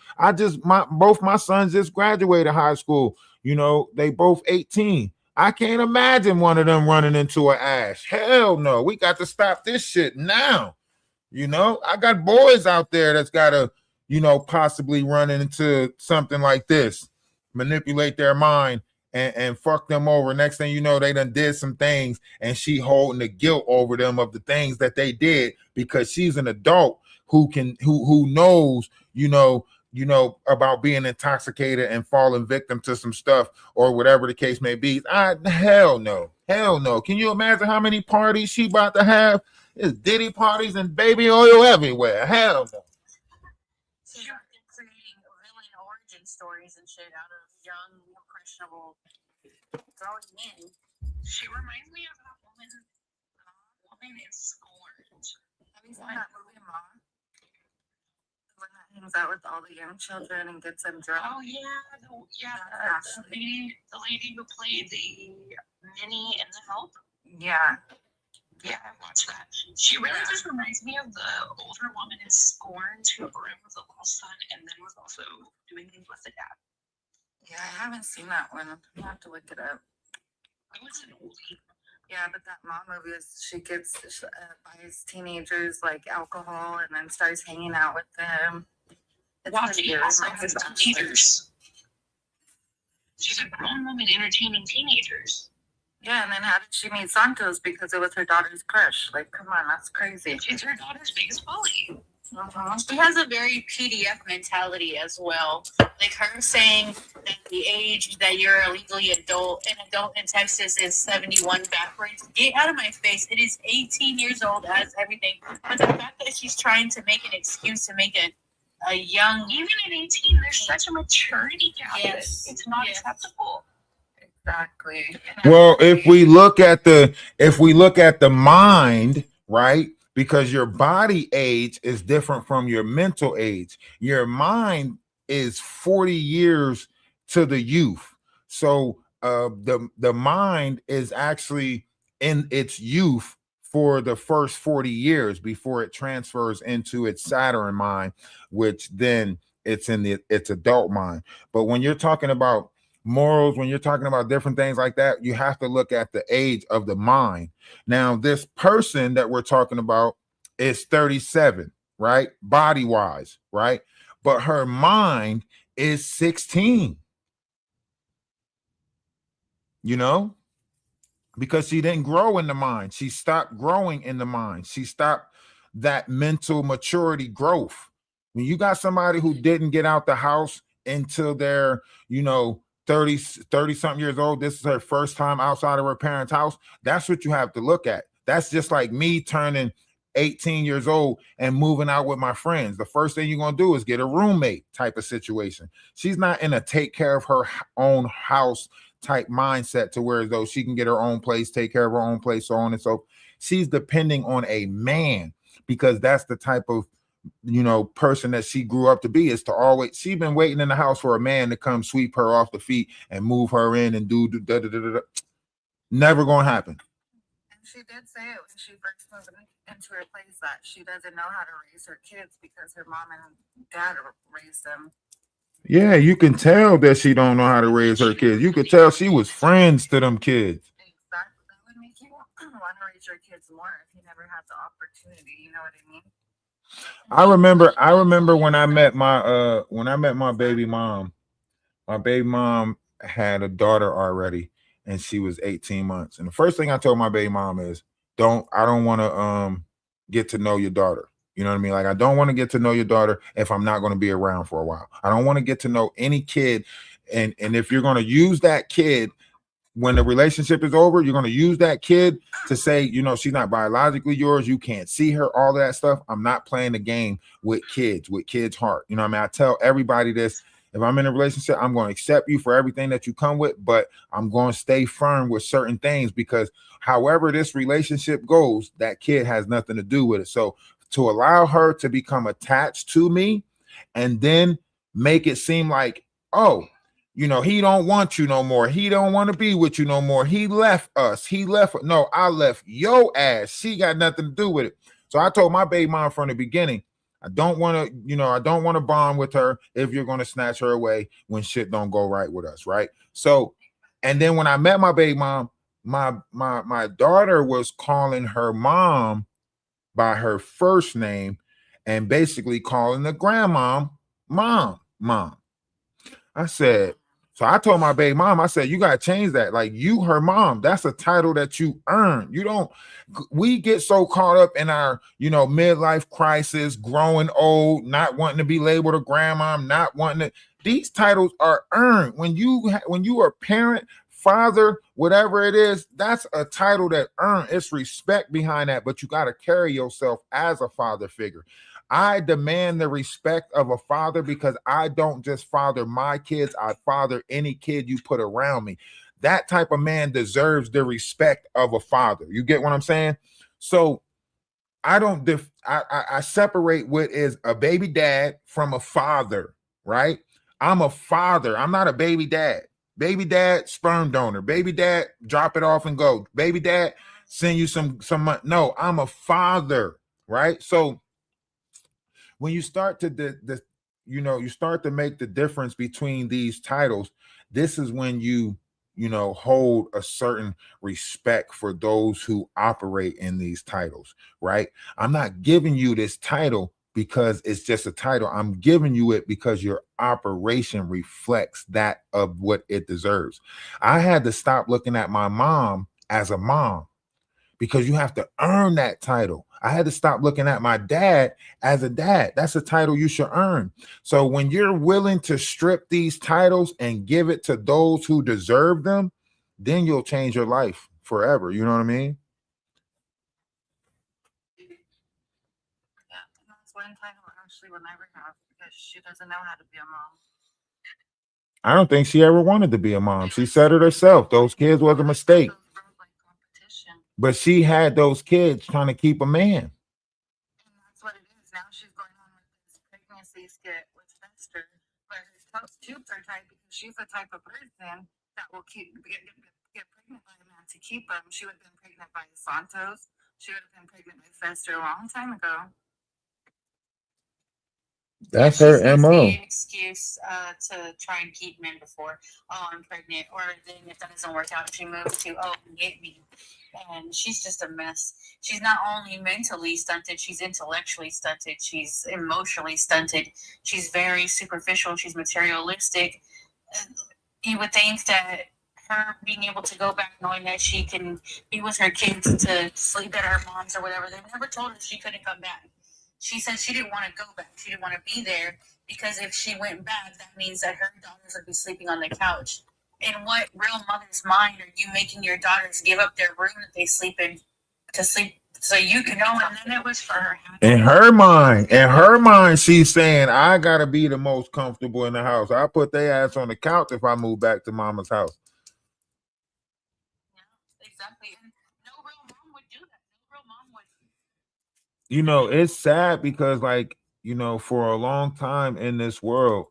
Both my sons just graduated high school. They both 18. I can't imagine one of them running into an Ash. Hell no. We got to stop this shit now. I got boys out there that's got to, possibly run into something like this, manipulate their mind and fuck them over. Next thing you know, they done did some things and she holding the guilt over them of the things that they did because she's an adult who knows, about being intoxicated and falling victim to some stuff or whatever the case may be. Hell no. Can you imagine how many parties she about to have? There's Diddy parties and baby oil everywhere. Hell no. So you're creating villain origin stories and shit out of young, impressionable growing men. She reminds me of that woman in Scorned. Have you seen that movie, Mom? When that hangs out with all the young children and gets them drunk. Oh yeah, the lady who played the Minnie in The Help. Yeah. Yeah, I watched that. She really just reminds me of the older woman in Scorned who grew up with a little son and then was also doing things with the dad. Yeah, I haven't seen that one. I'll have to look it up. It was an oldie. Yeah, but that Mom movie is she buys teenagers like alcohol and then starts hanging out with them. Watching also has teenagers. She's a grown woman entertaining teenagers. Yeah, and then how did she meet Santos? Because it was her daughter's crush. Like, come on, that's crazy. It's her daughter's biggest bully. She has a very PDF mentality as well. Like her saying that the age that you're a legally adult, an adult in Texas is 71 backwards. Get out of my face. It is 18 years old as everything. But the fact that she's trying to make an excuse to make a young, Even at 18, there's such a maturity gap. Yes. It's not Yes. acceptable. exactly. Well, if we look at the mind, right? Because your body age is different from your mental age. Your mind is 40 years to the youth. So the mind is actually in its youth for the first 40 years before it transfers into its Saturn mind, which then it's in its adult mind. But when you're talking about morals, when you're talking about different things like that, you have to look at the age of the mind. Now, this person that we're talking about is 37, right? Body wise, right? But her mind is 16, you know, because she didn't grow in the mind. She stopped growing in the mind. She stopped that mental maturity growth. When you got somebody who didn't get out the house until they're, 30 something years old, this is her first time outside of her parents' house, that's what you have to look at. That's just like me turning 18 years old and moving out with my friends. The first thing you're going to do is get a roommate type of situation. She's not in a take care of her own house type mindset to where though she can get her own place, take care of her own place, so on and so forth. She's depending on a man because that's the type of person that she grew up to be, is to always, she's been waiting in the house for a man to come sweep her off the feet and move her in and do da, da, da, da, da. Never gonna happen. And she did say it when she first moved into her place that she doesn't know how to raise her kids because her mom and dad raised them. Yeah, you can tell that she don't know how to raise her kids. You could tell she was friends to them kids. Exactly. That would make you want to raise your kids more if you never had the opportunity. You know what I mean? I remember when I met my baby mom. My baby mom had a daughter already, and she was 18 months. And the first thing I told my baby mom is, I don't want to get to know your daughter. You know what I mean? Like, I don't want to get to know your daughter if I'm not going to be around for a while. I don't want to get to know any kid. And if you're going to use that kid when the relationship is over, you're going to use that kid to say, she's not biologically yours. You can't see her, all that stuff. I'm not playing the game with kids' heart. You know what I mean? I tell everybody this. If I'm in a relationship, I'm going to accept you for everything that you come with, but I'm going to stay firm with certain things because however this relationship goes, that kid has nothing to do with it. So to allow her to become attached to me and then make it seem like, oh, he don't want you no more. He don't want to be with you no more. He left us. No, I left your ass. She got nothing to do with it. So I told my baby mom from the beginning, I don't want to bond with her if you're going to snatch her away when shit don't go right with us, right? So, and then when I met my baby mom, my daughter was calling her mom by her first name and basically calling the grandma mom. I said, so I told my baby mom, I said, you got to change that. Like, you, her mom, that's a title that you earn. We get so caught up in our, midlife crisis, growing old, not wanting to be labeled a grandma, not wanting to, these titles are earned. When you are parent, father, whatever it is, that's a title that earned. It's respect behind that, but you got to carry yourself as a father figure. I demand the respect of a father because I don't just father my kids, I father any kid you put around me. That type of man deserves the respect of a father. You get what I'm saying? So I separate what is a baby dad from a father, right? I'm a father. I'm not a baby dad. Baby dad, sperm donor. Baby dad, drop it off and go. Baby dad, send you some money. No, I'm a father, right? So when you start to you start to make the difference between these titles, this is when you hold a certain respect for those who operate in these titles, right? I'm not giving you this title because it's just a title. I'm giving you it because your operation reflects that of what it deserves. I had to stop looking at my mom as a mom because you have to earn that title. I had to stop looking at my dad as a dad. That's a title you should earn. So when you're willing to strip these titles and give it to those who deserve them, then you'll change your life forever. You know what I mean? Yeah, and that's one title Ashley will never have because she doesn't know how to be a mom. I don't think she ever wanted to be a mom. She said it herself. Those kids was a mistake. But she had those kids trying to keep a man. And that's what it is. Now she's going on with this pregnancy skit with Fester, but her tubes are tight because she's the type of person that will get pregnant by a man to keep him. She would have been pregnant by Santos. She would have been pregnant by Fester a long time ago. That's She's her used MO. an excuse to try and keep men before. Oh, I'm pregnant. Or then if that doesn't work out, she moves to, oh, get me. And she's just a mess. She's not only mentally stunted, she's intellectually stunted. She's emotionally stunted. She's very superficial. She's materialistic. You would think that her being able to go back knowing that she can be with her kids to sleep at her mom's or whatever, they never told her she couldn't come back. She said she didn't want to go back. She didn't want to be there because if she went back, that means that her daughters would be sleeping on the couch. In what real mother's mind are you making your daughters give up their room that they sleep in to sleep so you can know? And then it was for her happiness. In her mind, she's saying, I gotta be the most comfortable in the house. I put their ass on the couch if I move back to mama's house. Yeah, exactly. And no real mom would do that. No real mom would. You know, it's sad because, like, you know, for a long time in this world,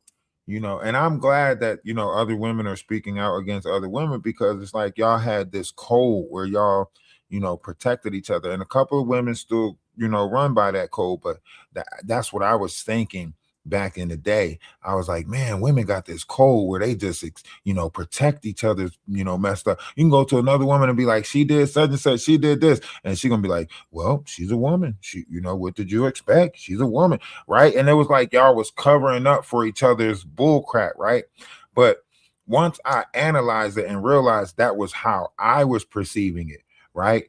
you know, and I'm glad that, you know, other women are speaking out against other women because it's like y'all had this code where y'all, you know, protected each other. And a couple of women still, you know, run by that code. But that's what I was thinking back in the day. I was like, man, women got this code where they just, you know, protect each other's, you know, messed up. You can go to another woman and be like, she did such and such, she did this. And she's gonna be like, well, she's a woman. She, you know, what did you expect? She's a woman, right? And it was like y'all was covering up for each other's bull crap, right? But once I analyzed it and realized that was how I was perceiving it, right?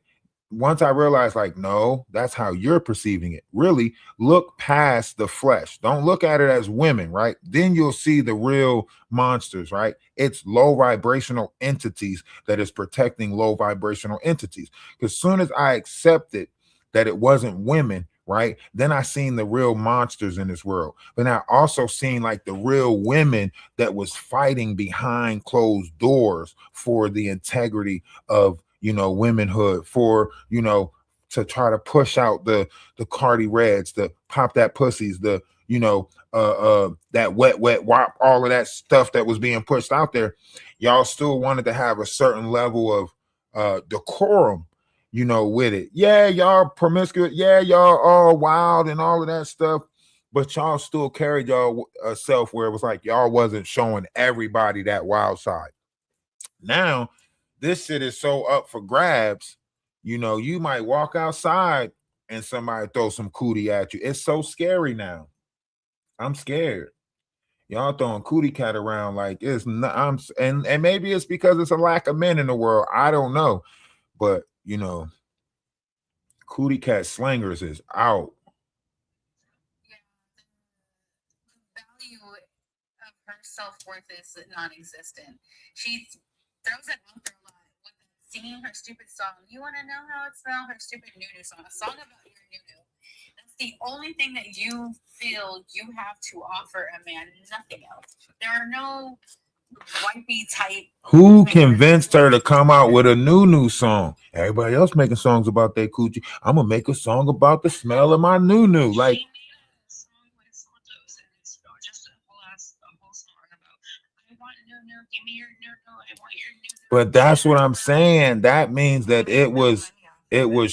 Once I realized, like, no, that's how you're perceiving it. Really look past the flesh. Don't look at it as women, right? Then you'll see the real monsters, right? It's low vibrational entities that is protecting low vibrational entities. Because soon as I accepted that it wasn't women, right? Then I seen the real monsters in this world. But I also seen like the real women that was fighting behind closed doors for the integrity of, you know, womenhood, for, you know, to try to push out the Cardi Reds, the pop that pussies, the, you know, that wet wop, all of that stuff that was being pushed out there. Y'all still wanted to have a certain level of decorum, you know, with it. Yeah, y'all promiscuous. Yeah, y'all all wild and all of that stuff. But y'all still carried y'all self where it was like y'all wasn't showing everybody that wild side. Now, this shit is so up for grabs. You know, you might walk outside and somebody throw some cootie at you. It's so scary now. I'm scared. Y'all throwing cootie cat around like it's not. And maybe it's because it's a lack of men in the world. I don't know, but you know, cootie cat slangers is out. Yeah, the value of her self-worth is non-existent. She throws it out there a lot with singing her stupid song. You want to know how it smells? Her stupid nunu song, a song about your nunu. That's the only thing that you feel you have to offer a man, nothing else. There are no wifey type. Who convinced her to come out with a new song? Everybody else making songs about their coochie. I'm gonna make a song about the smell of my new. Like, she made a song with Santos, and it's just a whole song about, I want no, give me your no, I want your no. but that's what I'm saying. That means that it was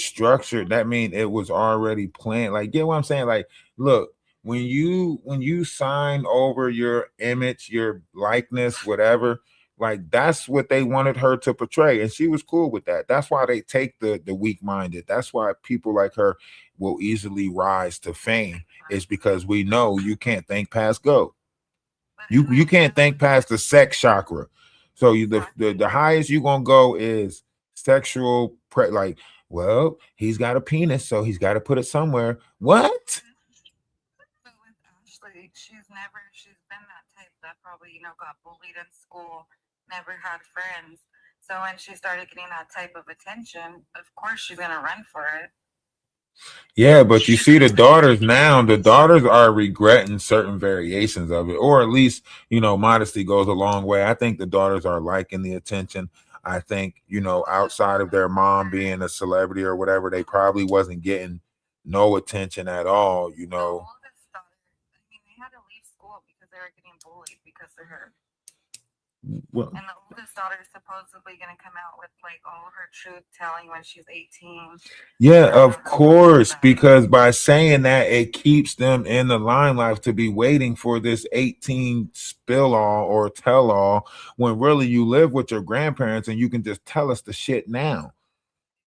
structured. That means it was already planned. Like, get what I'm saying? Like, look, when you sign over your image, your likeness, whatever, like that's what they wanted her to portray, and she was cool with that. That's why they take the weak-minded. That's why people like her will easily rise to fame. Is because we know you can't think past go. You can't think past the sex chakra. So you the highest you gonna go is sexual like Well, he's got a penis, so he's got to put it somewhere. What? But with Ashley, she's been that type that probably, got bullied in school, never had friends. So when she started getting that type of attention, of course she's gonna run for it. Yeah, but you see the daughters now, the daughters are regretting certain variations of it, or at least, modesty goes a long way. I think the daughters are liking the attention. I think, outside of their mom being a celebrity or whatever, they probably wasn't getting no attention at all, The oldest daughter, they had to leave school because they were getting bullied because of her. Well, And the oldest daughter is supposedly going to come out with like all her truth telling when she's 18. yeah, of course, because by saying that, it keeps them in the limelight to be waiting for this 18 spill all or tell all, when really you live with your grandparents and you can just tell us the shit now.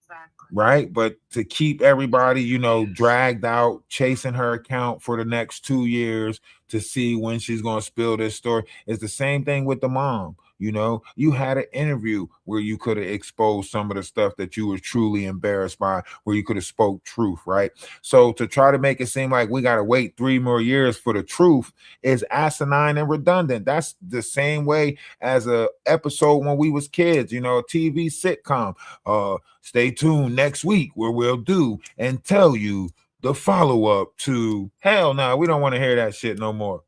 Exactly. Right, but to keep everybody, dragged out, chasing her account for the next 2 years to see when she's going to spill this story. It's the same thing with the mom. You had an interview where you could have exposed some of the stuff that you were truly embarrassed by, where you could have spoke truth, right? So to try to make it seem like we got to wait 3 more years for the truth is asinine and redundant. That's the same way as a episode when we was kids, a TV sitcom. Stay tuned next week where we'll do and tell you the follow-up to hell no, we don't want to hear that shit no more.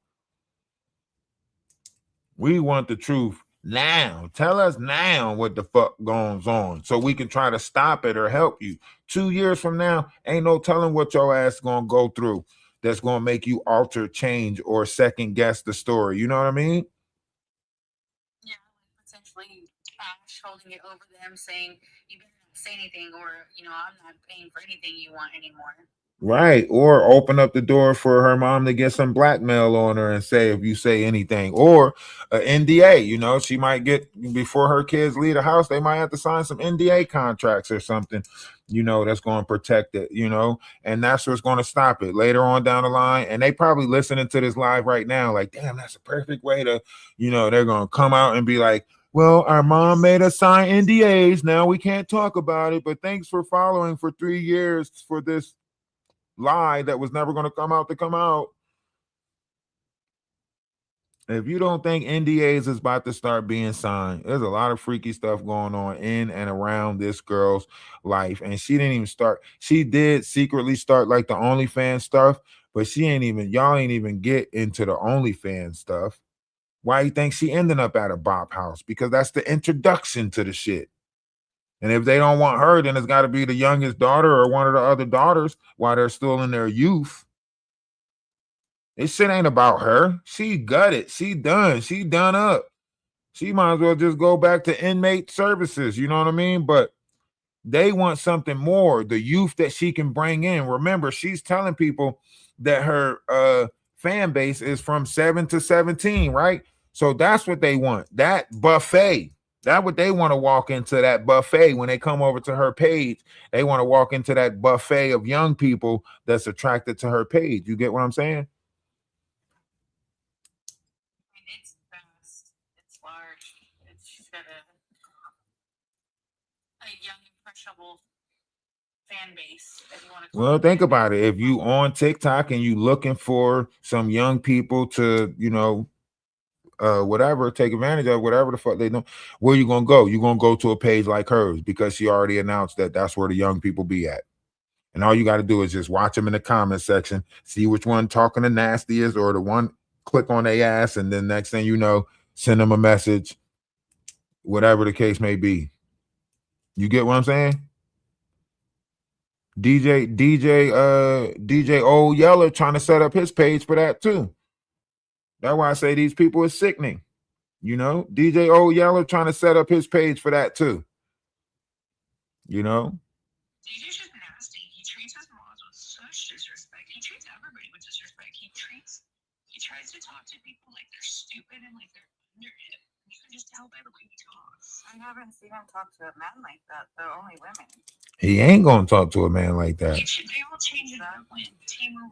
We want the truth now. Tell us now what the fuck goes on so we can try to stop it or help you. 2 years from now, ain't no telling what your ass gonna go through that's gonna make you alter, change, or second guess the story. You know what I mean? Yeah, like potentially Ash holding it over them, saying you better not say anything, or I'm not paying for anything you want anymore. Right. Or open up the door for her mom to get some blackmail on her and say, if you say anything, or NDA, she might get, before her kids leave the house, they might have to sign some NDA contracts or something, that's going to protect it, and that's what's going to stop it later on down the line. And they probably listening to this live right now, like, damn, that's a perfect way to, they're going to come out and be like, well, our mom made us sign NDAs. Now we can't talk about it, but thanks for following for 3 years for this lie that was never going to come out to come out. If you don't think NDAs is about to start being signed, there's a lot of freaky stuff going on in and around this girl's life. And she didn't even start. She did secretly start like the OnlyFans stuff, but y'all ain't even get into the OnlyFans stuff. Why you think she ended up at a bop house? Because that's the introduction to the shit. And if they don't want her, then it's got to be the youngest daughter or one of the other daughters while they're still in their youth. This shit ain't about her. She gutted. She done. She done up. She might as well just go back to inmate services. You know what I mean? But they want something more. The youth that she can bring in. Remember, she's telling people that her fan base is from 7 to 17, right? So that's what they want. That buffet. That's what they want to walk into, that buffet. When they come over to her page, they want to walk into that buffet of young people that's attracted to her page. You get what I'm saying? It's vast. It's large. She's got a young, impressionable fan base. If you want to Well, think about it. If you on TikTok and you looking for some young people to, whatever, take advantage of whatever the fuck they know, where you gonna go? You're gonna go to a page like hers because she already announced that that's where the young people be at. And all you got to do is just watch them in the comment section, see which one talking the nastiest or the one click on their ass, and then next thing you know, send them a message, whatever the case may be. You get what I'm saying? DJ Old Yeller trying to set up his page for that too. That's why I say these people are sickening. DJ Old Yeller trying to set up his page for that too. DJ's just nasty. He treats his moms with such disrespect. He treats everybody with disrespect. He tries to talk to people like they're stupid and like they're under him. You can just tell by the way he talks. I haven't seen him talk to a man like that, though, only women. He ain't gonna talk to a man like that. They all change it up when team move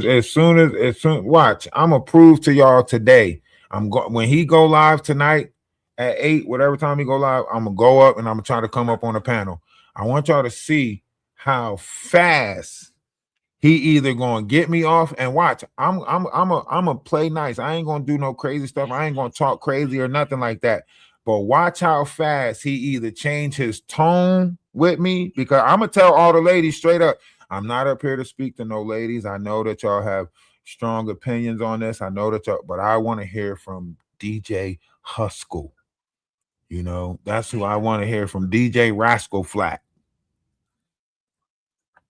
As soon, watch. I'm gonna prove to y'all today. When he go live tonight at 8, whatever time he go live, I'm gonna go up and I'm gonna try to come up on a panel. I want y'all to see how fast he either gonna get me off and watch. I'm a play nice. I ain't gonna do no crazy stuff. I ain't gonna talk crazy or nothing like that. But watch how fast he either change his tone with me, because I'm gonna tell all the ladies straight up, I'm not up here to speak to no ladies. I know that y'all have strong opinions on this. I know that y'all, but I want to hear from DJ Huskell. You know, that's who I want to hear from, DJ Rascal Flat.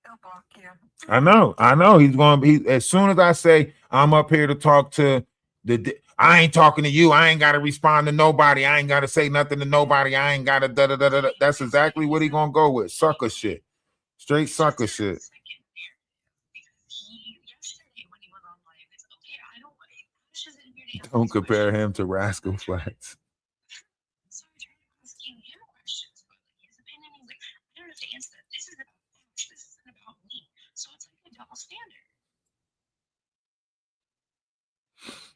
He'll block you. I know. He's going to be, as soon as I say I'm up here to talk to I ain't talking to you. I ain't got to respond to nobody. I ain't got to say nothing to nobody. I ain't got to da da da da. That's exactly what he going to go with. Sucker shit. Straight sucker shit. Don't compare him to Rascal Flats. So I tried asking him questions about like his opinion. He's like, I don't have to answer that. This is about facts. This isn't about me. So it's like a double standard.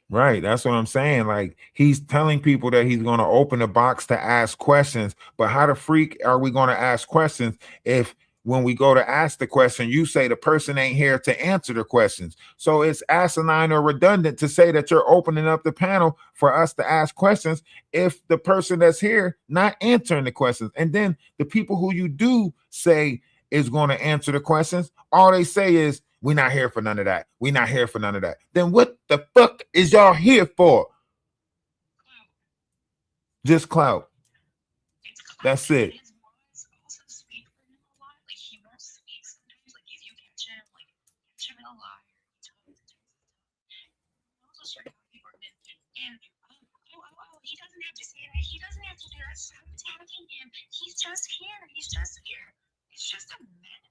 Right. That's what I'm saying. Like, he's telling people that he's going to open the box to ask questions. But how the freak are we going to ask questions if when we go to ask the question, you say the person ain't here to answer the questions? So it's asinine or redundant to say that you're opening up the panel for us to ask questions if the person that's here not answering the questions. And then the people who you do say is going to answer the questions, all they say is, we're not here for none of that. We're not here for none of that. Then what the fuck is y'all here for? Just clout. That's it. His words also speak for him a lot. Like he won't speak sometimes. Like if you catch him in a lie, he'll also start talking for him. And he doesn't have to say that. He doesn't have to do that. Stop attacking him. He's just here. He's just here. He's just a menace.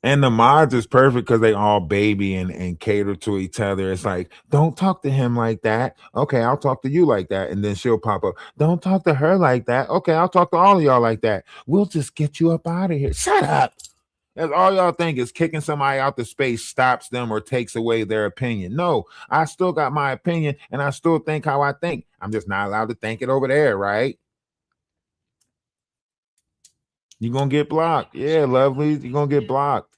And the mods is perfect because they all baby and cater to each other. It's like, don't talk to him like that. Okay, I'll talk to you like that. And then she'll pop up. Don't talk to her like that. Okay, I'll talk to all of y'all like that. We'll just get you up out of here. Shut up. That's all y'all think, is kicking somebody out the space stops them or takes away their opinion. No, I still got my opinion and I still think how I think. I'm just not allowed to think it over there, right? You're going to get blocked. Yeah, lovely. You're going to get blocked.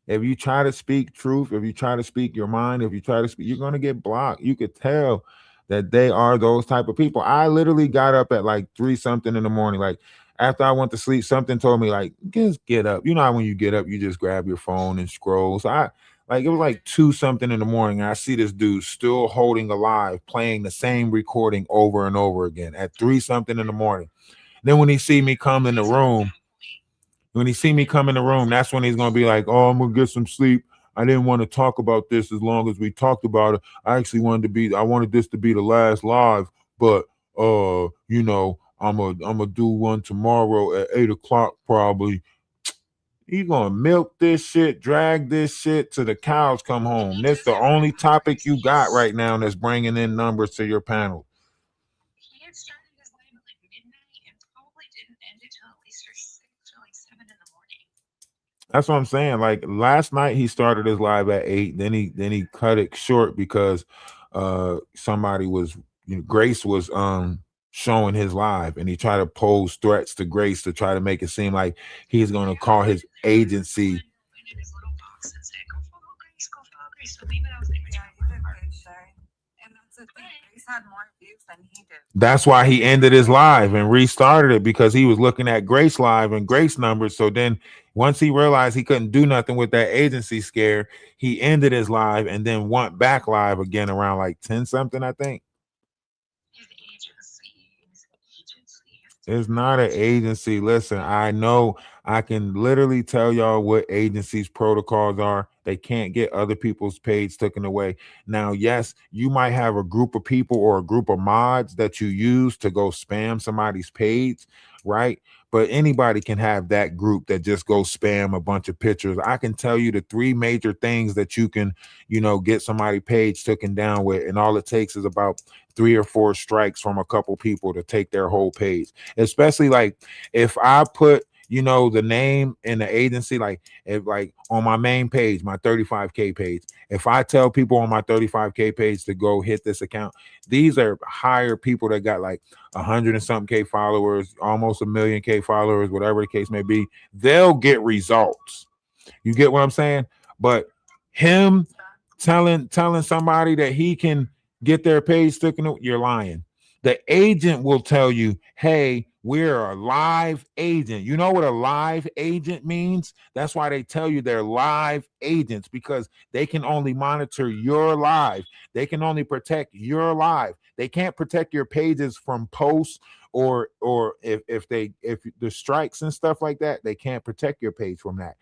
If you try to speak truth, if you try to speak your mind, if you try to speak, you're going to get blocked. You could tell that they are those type of people. I literally got up at like 3 something in the morning. Like after I went to sleep, something told me like, just get up. You know how when you get up, you just grab your phone and scroll. So it was like 2 something in the morning. And I see this dude still holding alive, playing the same recording over and over again at 3 something in the morning. Then when he see me come in the room, that's when he's going to be like, oh, I'm going to get some sleep. I didn't want to talk about this as long as we talked about it. I wanted this to be the last live, but, you know, I'm going to do one tomorrow at 8:00 probably. He's going to milk this shit, drag this shit till the cows come home. That's the only topic you got right now that's bringing in numbers to your panel. He had started his live at like midnight and probably didn't end it till at least 6 or like 7 in the morning. That's what I'm saying. Like last night he started his live at 8, then he cut it short because somebody was, Grace was showing his live and he tried to pose threats to Grace to try to make it seem like he's going to call his agency. In his little box and say, go follow Grace, go follow Grace. So maybe that was like, yeah, he did good, Shay. And that's the thing. Grace had more views than he did. That's why he ended his live and restarted it, because he was looking at Grace live and Grace numbers. So then once he realized he couldn't do nothing with that agency scare, he ended his live and then went back live again around like 10 something, I think. It's not an agency. Listen, I know I can literally tell y'all what agencies' protocols are. They can't get other people's page taken away. Now, yes, you might have a group of people or a group of mods that you use to go spam somebody's page, right? But anybody can have that group that just goes spam a bunch of pictures. I can tell you the 3 major things that you can, get somebody's page taken down with, and all it takes is about 3 or 4 strikes from a couple people to take their whole page. Especially like if I put you know, the name in the agency, like if like on my main page, my 35K page, if I tell people on my 35K page to go hit this account, these are higher people that got like 100 and something K followers, almost a million K followers, whatever the case may be. They'll get results. You get what I'm saying? But him telling somebody that he can get their page taken, you're lying. The agent will tell you, hey, we're a live agent. You know what a live agent means? That's why they tell you they're live agents, because they can only monitor your live. They can only protect your live. They can't protect your pages from posts, or if the strikes and stuff like that, they can't protect your page from that.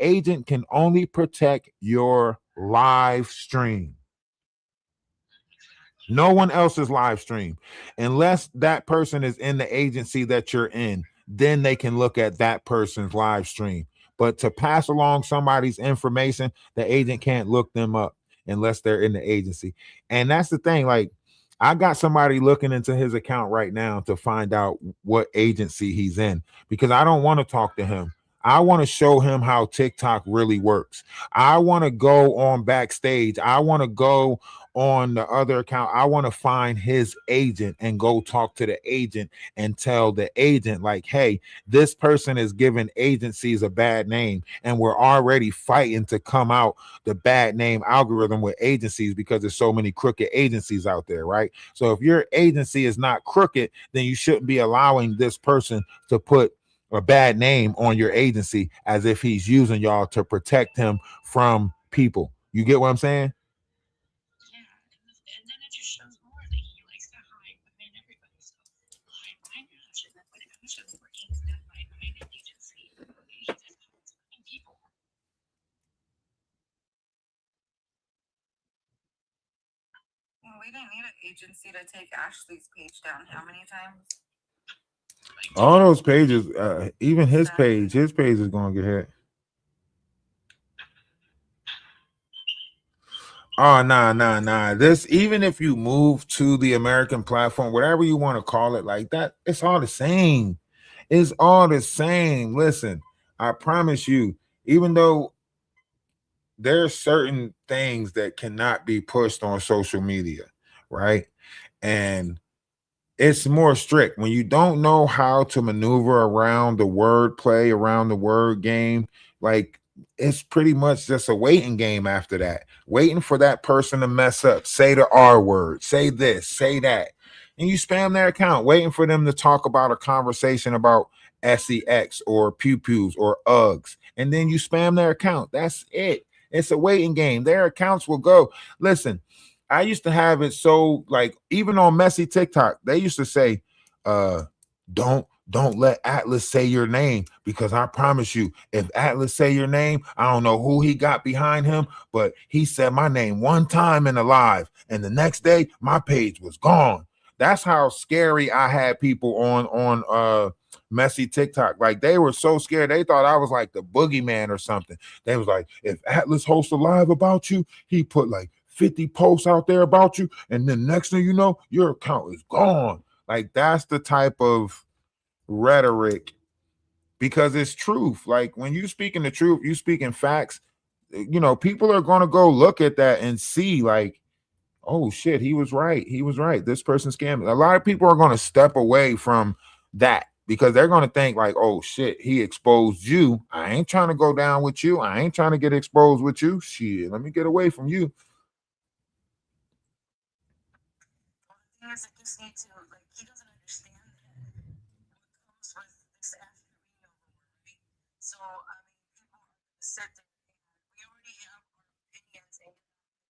Agent can only protect your live stream. No one else's live stream, unless that person is in the agency that you're in. Then they can look at that person's live stream. But to pass along somebody's information, the agent can't look them up unless they're in the agency. And that's the thing. Like, I got somebody looking into his account right now to find out what agency he's in, because I don't want to talk to him. I want to show him how TikTok really works. I want to go on backstage. I want to go on the other account. I want to find his agent and go talk to the agent and tell the agent, like, hey, this person is giving agencies a bad name, and we're already fighting to come out the bad name algorithm with agencies because there's so many crooked agencies out there, right? So if your agency is not crooked, then you shouldn't be allowing this person to put a bad name on your agency as if he's using y'all to protect him from people. You get what I'm saying? Yeah, and then it just shows more that he likes to hide behind everybody. So hide behind Ash, and then when Ash is working, he's gonna hide behind an agency. He just hides behind people. We didn't need an agency to take Ashley's page down. How many times? All those pages, even his page is gonna get hit. Oh, nah. This, even if you move to the American platform, whatever you want to call it, like that, it's all the same. It's all the same. Listen, I promise you, even though there's certain things that cannot be pushed on social media, right? And it's more strict when you don't know how to maneuver around the word play, around the word game. Like, it's pretty much just a waiting game after that, waiting for that person to mess up, say the R word, say this, say that, and you spam their account, waiting for them to talk about a conversation about sex or pew pews or Uggs, and then you spam their account. That's it. It's a waiting game. Their accounts will go. Listen, I used to have it so, like, even on messy TikTok, they used to say, don't let Atlas say your name, because I promise you, if Atlas say your name, I don't know who he got behind him, but he said my name one time in a live, and the next day my page was gone. That's how scary I had people on messy TikTok. Like, they were so scared. They thought I was like the boogeyman or something. They was like, if Atlas hosts a live about you, he put like 50 posts out there about you, and then next thing you know, your account is gone. Like, that's the type of rhetoric, because it's truth. Like, when you speaking the truth, you speaking facts, you know, people are going to go look at that and see, like, oh shit, he was right. He was right. This person scammed. A lot of people are going to step away from that because they're going to think like, oh shit, he exposed you. I ain't trying to go down with you. I ain't trying to get exposed with you. Shit, let me get away from you. I just need to, like, he doesn't understand that what comes with this after Trevino, right? So, I mean, people are going to sit there and we already have our opinions and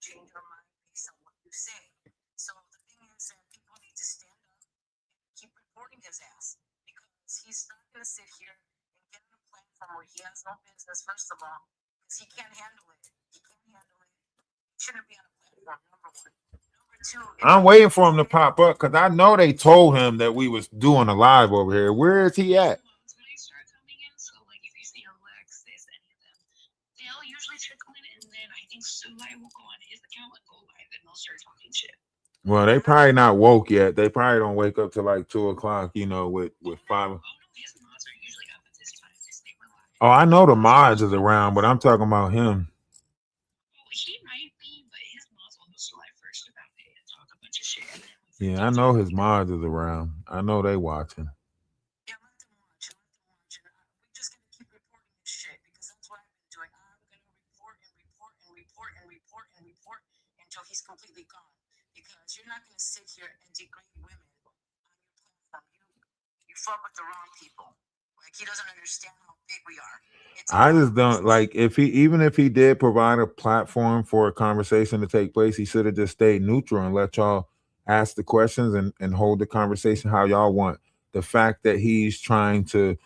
change our mind based on what you say. So, the thing is that people need to stand up and keep reporting his ass, because he's not going to sit here and get on a platform where he has no business, first of all, because he can't handle it. He can't handle it. He shouldn't be on a platform, number one. I'm waiting for him to pop up because I know they told him that we was doing a live over here. Where is he at? Might start coming in, so like if you see Alexis, any of them, they'll usually trickle in, and then I think Sulai will go on his account and go live, and they'll start talking shit. Well, they probably not woke yet. They probably don't wake up till like 2 o'clock, you know, with 5. Oh no, his mods are usually up Oh, I know the mods is around, but I'm talking about him. Well, he might be, but his mom's almost alive first about it and talk a bunch of shit. And then Yeah, I know his mods is around. I know they watching. Yeah, let them watch. Let them watch. And we just gotta keep reporting this shit because that's what I've been doing. I'm gonna report and report and report and report and report until he's completely gone. Because you're not gonna sit here and degrade women on your platform. You fuck with the wrong people. Like he doesn't understand how big we are. It's I about just don't like if he even if he did provide a platform for a conversation to take place, he should have just stayed neutral and let y'all ask the questions and hold the conversation how y'all want. The fact that he's trying to,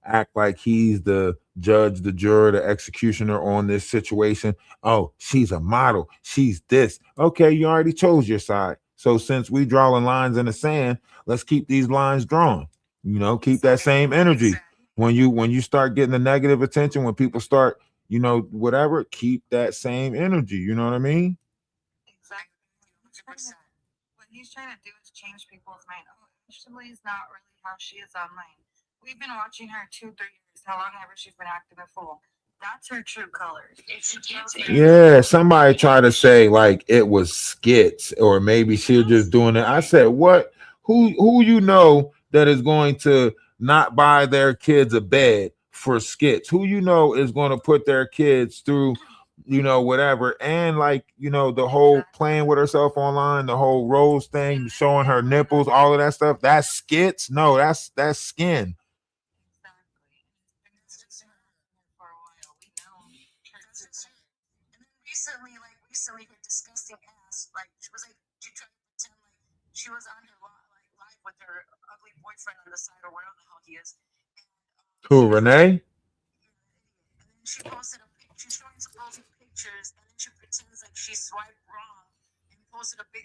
act like he's the judge, the juror, the executioner on this situation. Oh, she's a model. She's this. Okay, you already chose your side. So since we drawing lines in the sand, let's keep these lines drawn. Keep that same energy when you start getting the negative attention, when people start, whatever, keep that same energy. You know what I mean? exactly 100%. What he's trying to do is change people's mind. Oh, Ashley is not really how she is online. We've been watching her 2-3 years, how long ever she's been acting a fool. That's her true colors. Yeah, somebody tried to say like it was skits or maybe she was just doing it. I said, what? Who that is going to not buy their kids a bed for skits? Who is going to put their kids through, whatever? And like, the whole playing with herself online, the whole rose thing, showing her nipples, all of that stuff. That's skits. No, that's skin. Exactly. And it's just for a while. We know. And then recently, her disgusting ass, like she was like she tried to pretend like she was on her live with her ugly boyfriend on the side or whatever the hell he is. Who, Renee? And then she posted she's showing supposed pictures, and then she pretends like she swiped wrong and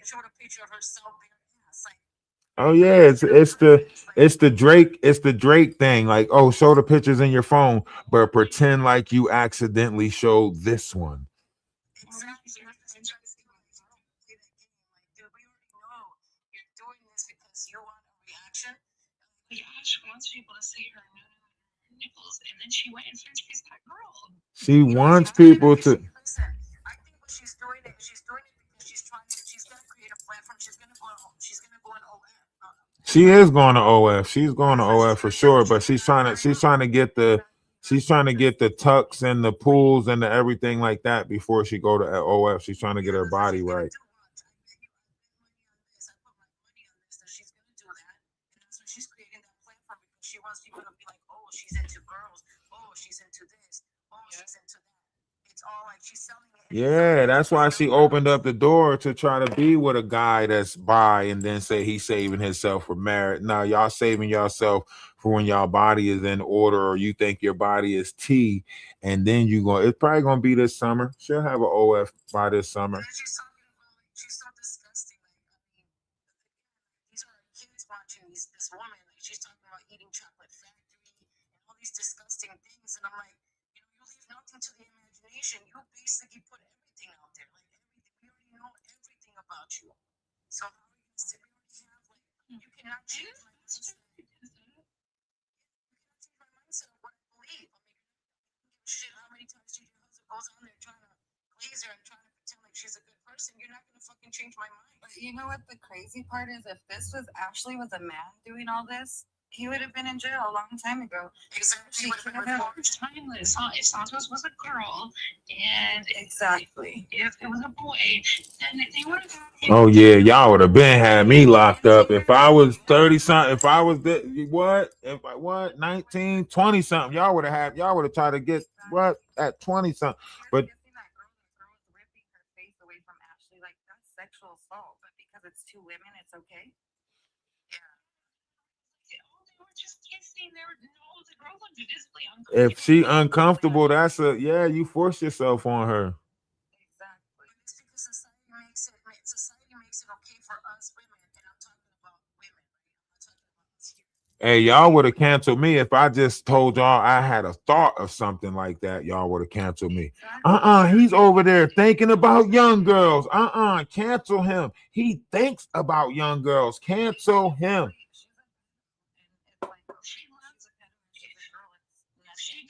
showed a picture of herself bare ass, like. Oh yeah, it's the Drake thing. Like, oh, show the pictures in your phone, but pretend like you accidentally showed this one. Exactly. She's trying to say, like, I don't play that game. Like, dude, we already know you're doing this because you want a reaction. Yeah, she wants people to see her nipples, and then she went and French kissed that girl. She wants people to. Listen, I think what she's doing it because she's gonna create a platform. She's gonna go on OF. She is going to OF. She's going to OF for sure. But she's trying to get the tucks and the pools and the everything like that before she go to OF. She's trying to get her body right. I put my money on this that she's gonna do that, and that's why she's creating that platform because she wants people to be like, oh, she's into girls, oh, she's into this, oh, she's into that. It's all like she's selling it. Yeah, that's why she opened up the door to try to be with a guy that's bi and then say he's saving himself for marriage. Now y'all saving yourself for when y'all body is in order or you think your body is T, and then it's probably gonna be this summer. She'll have an OF by this summer. And she's talking about like she's so disgusting. Like, I mean, these are kids watching this woman. Like she's talking about eating chocolate factory and all these disgusting things. And I'm like, you leave nothing to the imagination. You basically put everything out there. Like everything. We already know everything about you. So how are you gonna say we already have you cannot change my mindset. You cannot change my mindset of what I believe. I mean, I don't give a shit how many times your husband goes on there trying to glaze her and trying to pretend like she's a good person. You're not gonna fucking change my mind. But you know what the crazy part is? If this was Ashley was a man doing all this, he would have been in jail a long time ago. Exactly. It's timeless. If Santos was a girl, and Exactly. if it was a boy, then they would have. Oh yeah, y'all would have been had me locked up if I was 30 something. If I was if I 19, 20 something, y'all would have tried to get what at 20 something. But Kissing that girl was ripping her face away from Ashley, like that's sexual assault. But because it's two women, it's okay. They were just kissing. The girl looked visibly uncomfortable. if she uncomfortable, you force yourself on her. Exactly. It's because society makes it okay for us women, and I'm talking about women, right? I'm not talking about us here. Hey, y'all would have canceled me if I just told y'all I had a thought of something like that. Y'all would have canceled me. He's over there thinking about young girls. Cancel him. He thinks about young girls. Cancel him. She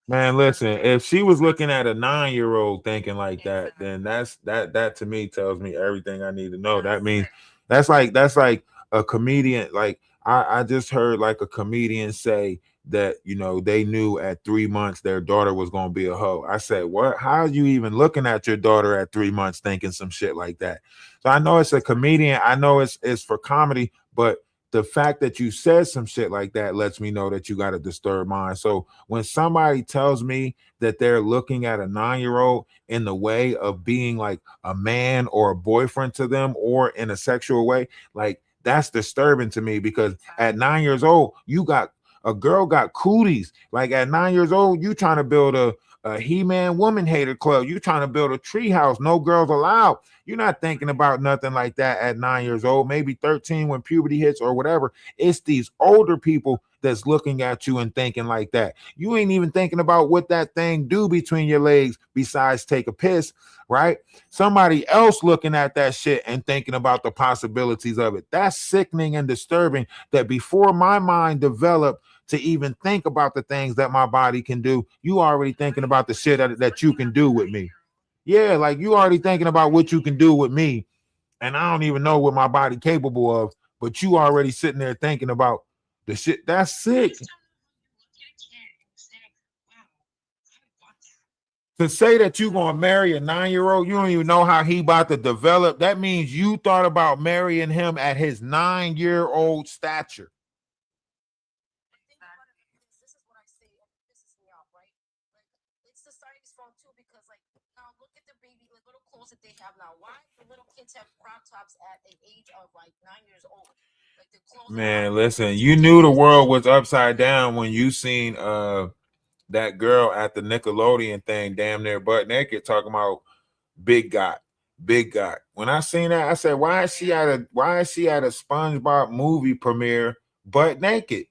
Man, listen, if she was looking at a 9-year-old thinking like that, then that to me tells me everything I need to know. That means that's like a comedian. Like I just heard like a comedian say that, you know, they knew at 3 months their daughter was gonna be a hoe. I said, what? How are you even looking at your daughter at 3 months thinking some shit like that? So I know it's a comedian, I know it's for comedy, but the fact that you said some shit like that lets me know that you got a disturbed mind. So when somebody tells me that they're looking at a 9-year-old in the way of being like a man or a boyfriend to them or in a sexual way, like that's disturbing to me, because at 9 years old, you got a girl got cooties. Like at 9 years old, you trying to build a He-Man woman hater club. You trying to build a tree house. No girls allowed. You're not thinking about nothing like that at 9 years old, maybe 13 when puberty hits or whatever. It's these older people that's looking at you and thinking like that. You ain't even thinking about what that thing do between your legs besides take a piss, right? Somebody else looking at that shit and thinking about the possibilities of it. That's sickening and disturbing, that before my mind developed to even think about the things that my body can do, you already thinking about the shit that you can do with me. Yeah, like you already thinking about what you can do with me, and I don't even know what my body capable of, but you already sitting there thinking about the shit. That's sick. To say that you gonna marry a 9-year-old, you don't even know how he about to develop. That means you thought about marrying him at his 9-year-old stature. This is what I say, and it pisses me off, right? Like, it's society's fault too, because like now look at the baby, like little clothes that they have now. Why do little kids have crop tops at an age of like 9 years old? Like the clothes. Man, listen, you knew the world was upside down when you seen that girl at the Nickelodeon thing, damn near butt naked, talking about big got, big got. When I seen that, I said, why is she at a SpongeBob movie premiere butt naked?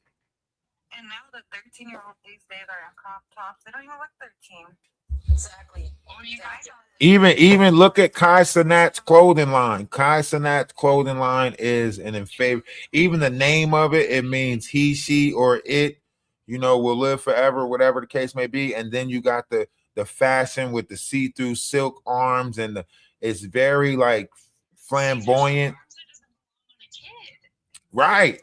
And now the 13-year-old these days are in crop tops. They don't even look 13. Exactly. Or you guys are. Even look at Kai Cenat's clothing line. Kai Cenat's clothing line is an in favor. Even the name of it, it means he, she, or it, you know, will live forever, whatever the case may be. And then you got the fashion with the see-through silk arms, and it's very like flamboyant. Right.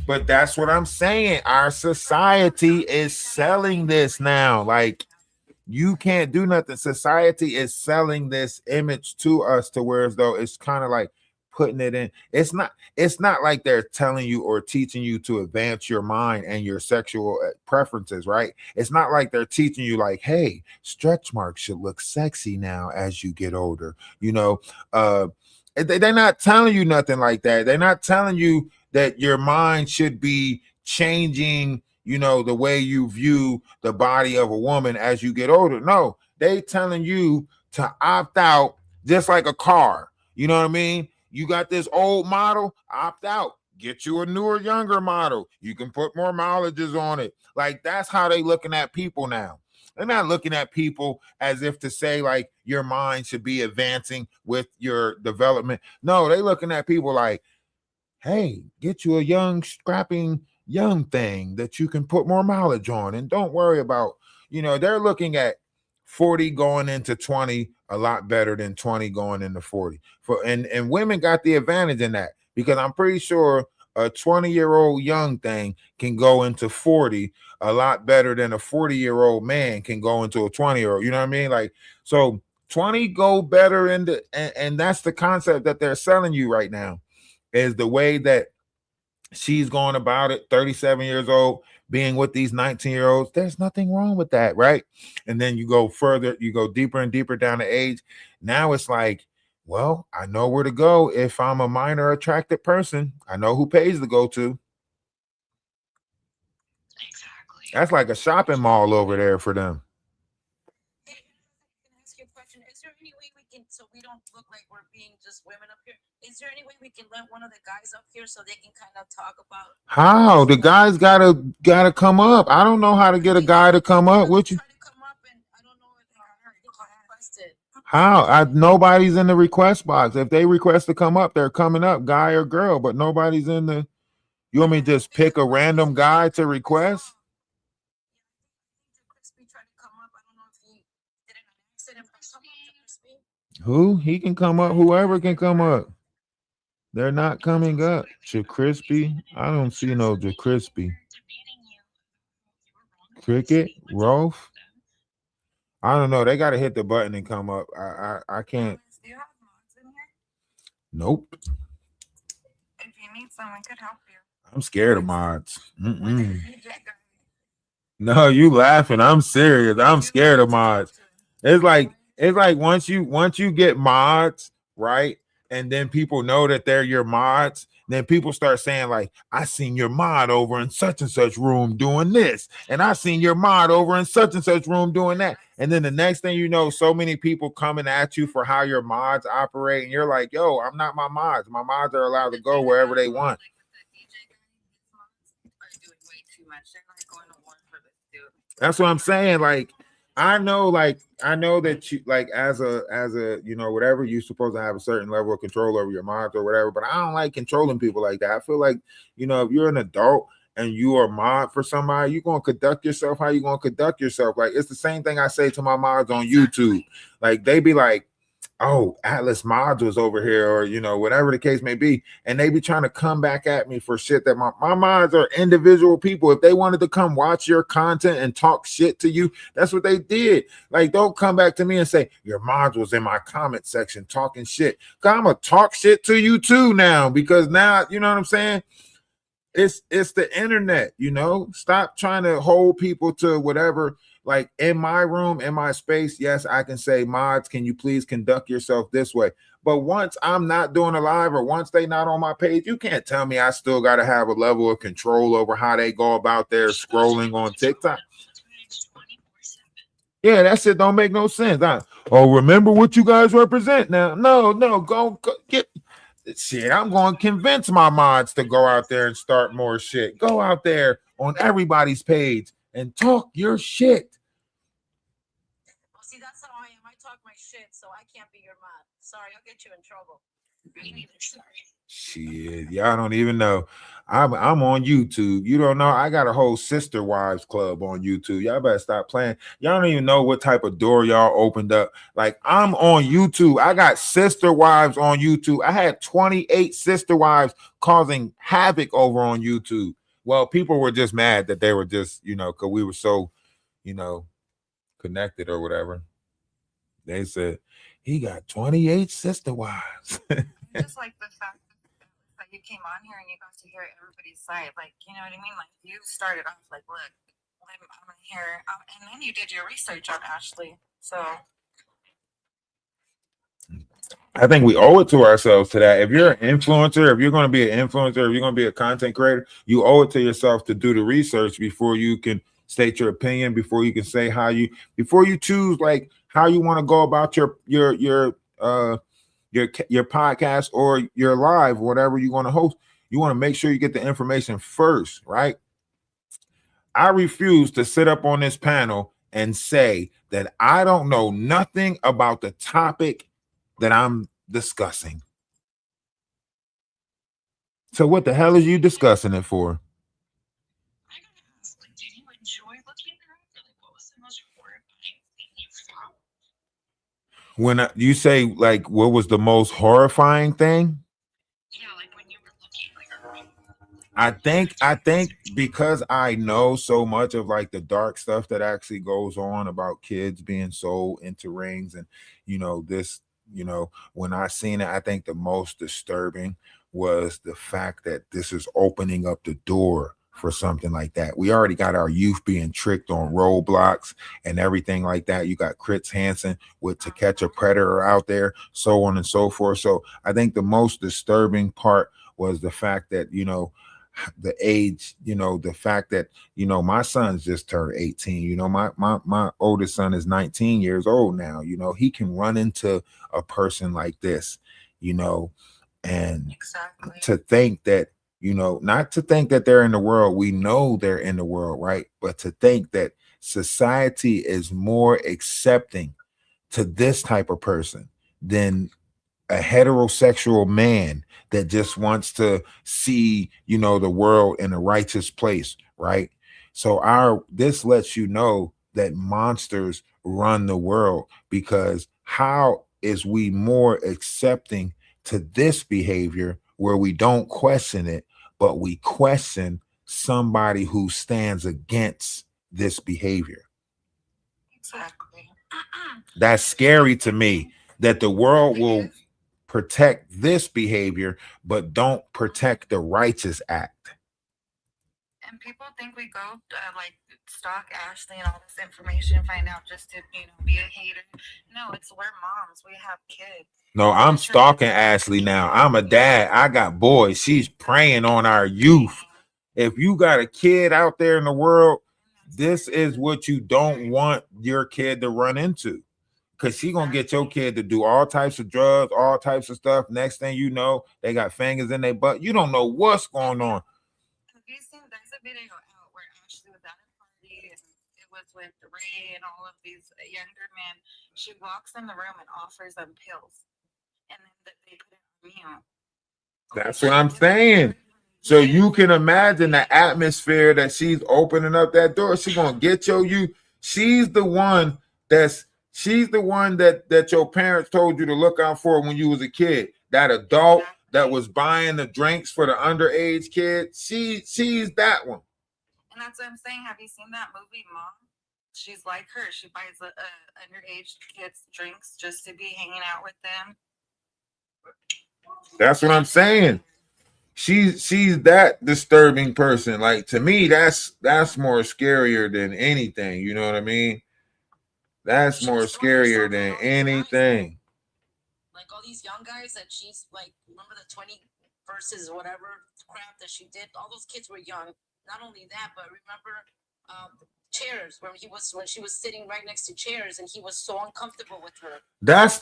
But that's what I'm saying. Our society is selling this now. Like, you can't do nothing. Society is selling this image to us to where as though it's kind of like putting it in. It's not like they're telling you or teaching you to advance your mind and your sexual preferences, right? It's not like they're teaching you like, hey, stretch marks should look sexy now as you get older. You know, they're not telling you nothing like that. They're not telling you that your mind should be changing, you know, the way you view the body of a woman as you get older. No, they telling you to opt out, just like a car. You know what I mean? You got this old model, opt out. Get you a newer, younger model. You can put more mileages on it. Like, that's how they looking at people now. They're not looking at people as if to say like your mind should be advancing with your development. No, they looking at people like, hey, get you a young, scrapping young thing that you can put more mileage on, and don't worry about, you know, they're looking at 40 going into 20 a lot better than 20 going into 40. And women got the advantage in that, because I'm pretty sure a 20-year-old young thing can go into 40 a lot better than a 40-year-old man can go into a 20-year-old. You know what I mean? Like, so 20 go better in and that's the concept that they're selling you right now, is the way that she's going about it. 37 years old, being with these 19-year-olds. There's nothing wrong with that, right? And then you go further, you go deeper and deeper down the age. Now it's like, well, I know where to go if I'm a minor attracted person. I know who pays to go to. Exactly. That's like a shopping mall over there for them. Hey, can I ask you a question? Is there any way we can, so we don't look like we're being just women up here? Is there any way we can let one of the guys up here so they can kind of talk about How? The guys gotta come up. I don't know how to get a guy to come up with you. try to come up, and I don't know if they requested. How? Nobody's in the request box. If they request to come up, they're coming up, guy or girl, but nobody's in the. You want me to just pick a random guy to request? The Crispy tried to come up. I don't know if he did it on accident, but come up to Crispy. Who? He can come up. Whoever can come up. They're not coming up. Crispy. I don't see no Crispy. Cricket, Rolf. I don't know. They got to hit the button and come up. I can't. Do you have mods in here? Nope. If you need some, I could help you. I'm scared of mods. Mm-mm. DJ guy. No, you laughing. I'm serious. I'm scared of mods. It's like once you get mods, right? And then people know that they're your mods, then people start saying, like, I seen your mod over in such and such room doing this, and I seen your mod over in such and such room doing that. And then the next thing you know, so many people coming at you for how your mods operate, and you're like, yo, I'm not my mods. My mods are allowed to go wherever they want. That's what I'm saying. Like, I know that you, like, as a you know, whatever, you're supposed to have a certain level of control over your mods or whatever, but I don't like controlling people like that. I feel like, you know, if you're an adult and you are mod for somebody, you're gonna conduct yourself how you're gonna conduct yourself. Like, it's the same thing I say to my mods on YouTube. Like, they be like, oh, Atlas Mods was over here, or, you know, whatever the case may be, and they be trying to come back at me for shit that my mods are individual people. If they wanted to come watch your content and talk shit to you, that's what they did. Like, don't come back to me and say your mods was in my comment section talking shit. Cause I'm gonna talk shit to you too now, because now, you know what I'm saying? It's the internet, you know. Stop trying to hold people to whatever. Like, in my room, in my space, yes, I can say, mods, can you please conduct yourself this way? But once I'm not doing a live, or once they not on my page, you can't tell me I still got to have a level of control over how they go about their scrolling on TikTok. Yeah, that shit don't make no sense. Oh, remember what you guys represent now. No, go get shit. I'm going to convince my mods to go out there and start more shit. Go out there on everybody's page and talk your shit. Well, see, that's how I am. I talk my shit, so I can't be your mod. Sorry, I'll get you in trouble. Me neither, sorry. Shit, y'all don't even know. I'm on YouTube. You don't know. I got a whole sister wives club on YouTube. Y'all better stop playing. Y'all don't even know what type of door y'all opened up. Like, I'm on YouTube. I got sister wives on YouTube. I had 28 sister wives causing havoc over on YouTube. Well, people were just mad that they were just, you know, because we were so, you know, connected or whatever. They said he got 28 sister wives. Just like the fact that you came on here and you got to hear everybody's side, like, you know what I mean? Like, you started off like, look, I'm here, and then you did your research on Ashley. So I think we owe it to ourselves to that. If you're an influencer, if you're going to be an influencer, if you're going to be a content creator, you owe it to yourself to do the research before you can state your opinion, before you can say before you choose, like, how you want to go about your podcast or your live, whatever you want to host. You want to make sure you get the information first, right? I refuse to sit up on this panel and say that I don't know nothing about the topic that I'm discussing. So what the hell is you discussing it for? I gotta ask, like, did you enjoy looking at her? Like, what was the most horrifying thing you saw? When you say, like, what was the most horrifying thing? Yeah, like when you were looking, like, I think because I know so much of, like, the dark stuff that actually goes on about kids being sold into rings, and, you know, this, you know, when I seen it, I think the most disturbing was the fact that this is opening up the door for something like that. We already got our youth being tricked on Roblox and everything like that. You got Chris Hansen with To Catch a Predator out there, so on and so forth. So I think the most disturbing part was the fact that, you know, the age, you know, the fact that, you know, my son's just turned 18. You know, my oldest son is 19 years old now. You know, he can run into a person like this, you know, and exactly. to think that, you know, not to think that they're in the world. We know they're in the world, right? But to think that society is more accepting to this type of person than a heterosexual man that just wants to see, you know, the world in a righteous place, right? So this lets you know that monsters run the world, because how is we more accepting to this behavior where we don't question it, but we question somebody who stands against this behavior? Exactly. That's scary to me, that the world will protect this behavior but don't protect the righteous act. And people think we go like stalk Ashley and all this information, find out just to be a hater. No, it's we're moms. We have kids. No, I'm stalking Ashley now. I'm a dad. I got boys. She's preying on our youth. If you got a kid out there in the world, this is what you don't want your kid to run into, because she gonna get your kid to do all types of drugs, all types of stuff. Next thing you know, they got fingers in their butt. You don't know what's going on. Have you seen? There's a video out where Ashley was at a party and it was with Ray and all of these younger men. She walks in the room and offers them pills, and then they put it on mute. That's what I'm saying. So you can imagine the atmosphere that she's opening up that door. She's gonna get you. She's the one that your parents told you to look out for when you was a kid. That adult that was buying the drinks for the underage kid. She's that one. And that's what I'm saying. Have you seen that movie, Mom? She's like her. She buys underage kids drinks just to be hanging out with them. That's what I'm saying. She's that disturbing person. Like, to me, that's more scarier than anything. You know what I mean? That's more scarier than anything. Like all these young guys that she's like, remember the 20 verses, whatever crap that she did? All those kids were young. Not only that, but remember chairs when she was sitting right next to chairs and he was so uncomfortable with her. That's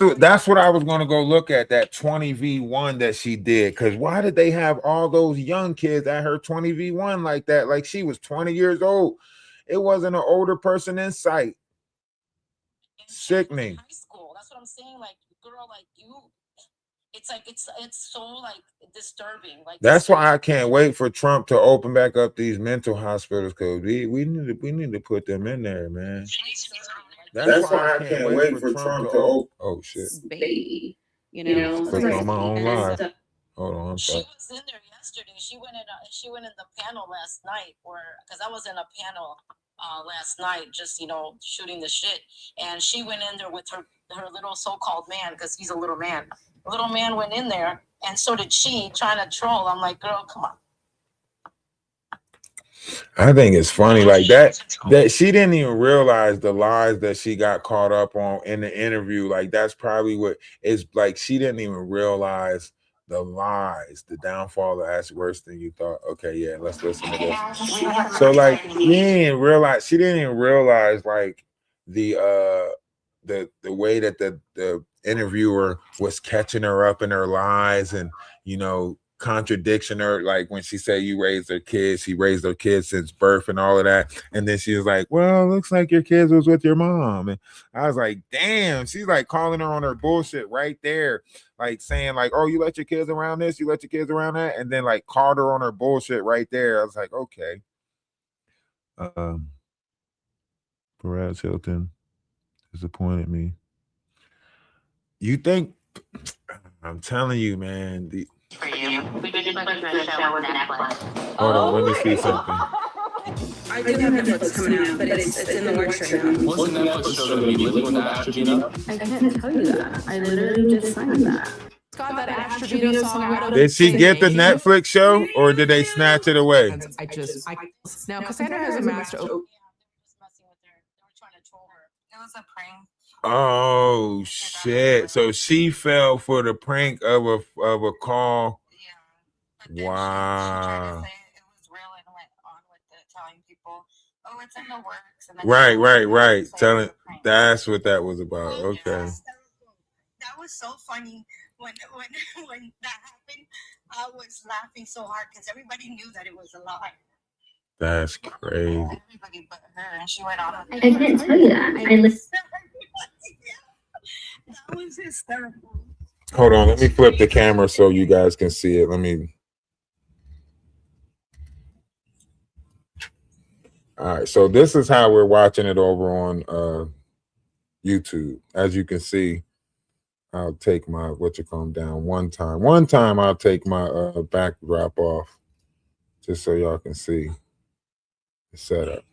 what I was gonna go look at, that 20v1 that she did. Because why did they have all those young kids at her 20v1 like that? Like she was 20 years old. It wasn't an older person in sight. Sickening. High school. That's what I'm saying. Like, girl, like you, it's like it's so like disturbing. Like that's why I can't wait for Trump to open back up these mental hospitals, because we need to put them in there, man. That's why I can't wait for Trump to open. Oh shit! Baby, Click on my own live. Hold on, I'm she sorry. was in there yesterday. She went in the panel last night, because I was in a panel last night, just shooting the shit, and she went in there with her little so-called man, because he's a little man. A little man went in there, and so did she, trying to troll. I'm like, girl, come on. I think it's funny like that she didn't even realize the lies that she got caught up on in the interview. Like, that's probably what it's like. She didn't even realize the lies, the downfall. That's worse than you thought. Okay, yeah, let's listen to this. So like, she didn't even realize like the way that the interviewer was catching her up in her lies and contradiction her, like when she said you raised their kids, she raised their kids since birth and all of that, and then she was like, well, looks like your kids was with your mom. And I was like, damn, she's like calling her on her bullshit right there, like saying like, oh, you let your kids around this, you let your kids around that, and then like called her on her bullshit right there. I was like, okay. Perez Hilton disappointed me. You think? I'm telling you, man. For you. We just went to a show with Netflix. Hold on, let me see something. I do have Netflix coming out, but it's in the works right now. What's the Netflix show going to be? Living with Ash Trevino? I can't tell you that. I literally just signed that. Got that Ash Trevino song out. Did she get the Netflix show, or did they snatch it away? Now Cassandra has a master. They were just messing with her. They were trying to troll her. It was a prank. Oh shit! So she fell for the prank of a call. Yeah. But then Wow. she tried to say it was real and went on with it, telling people, oh, it's in the works. And then Right. say Telling it's a prank. that's what that was about. Okay. That was so funny when that happened. I was laughing so hard because everybody knew that it was a lie. That's crazy. Everybody but her, and she went on. I couldn't tell you that. I listened. That was hysterical. Hold on, let me flip the camera so you guys can see it. Let me. All right, so this is how we're watching it over on YouTube. As you can see, I'll take my down one time. One time I'll take my backdrop off just so y'all can see the setup.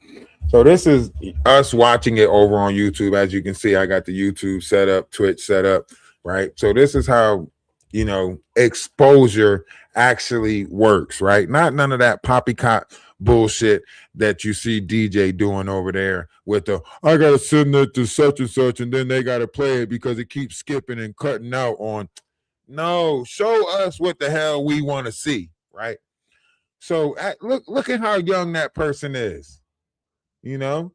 So this is us watching it over on YouTube. As you can see, I got the YouTube set up, Twitch set up, right? So this is how, you know, exposure actually works, right? Not none of that poppycock bullshit that you see DJ doing over there with the, I gotta send it to such and such, and then they gotta play it because it keeps skipping and cutting out on. No, show us what the hell we want to see, right? So look at how young that person is. You know,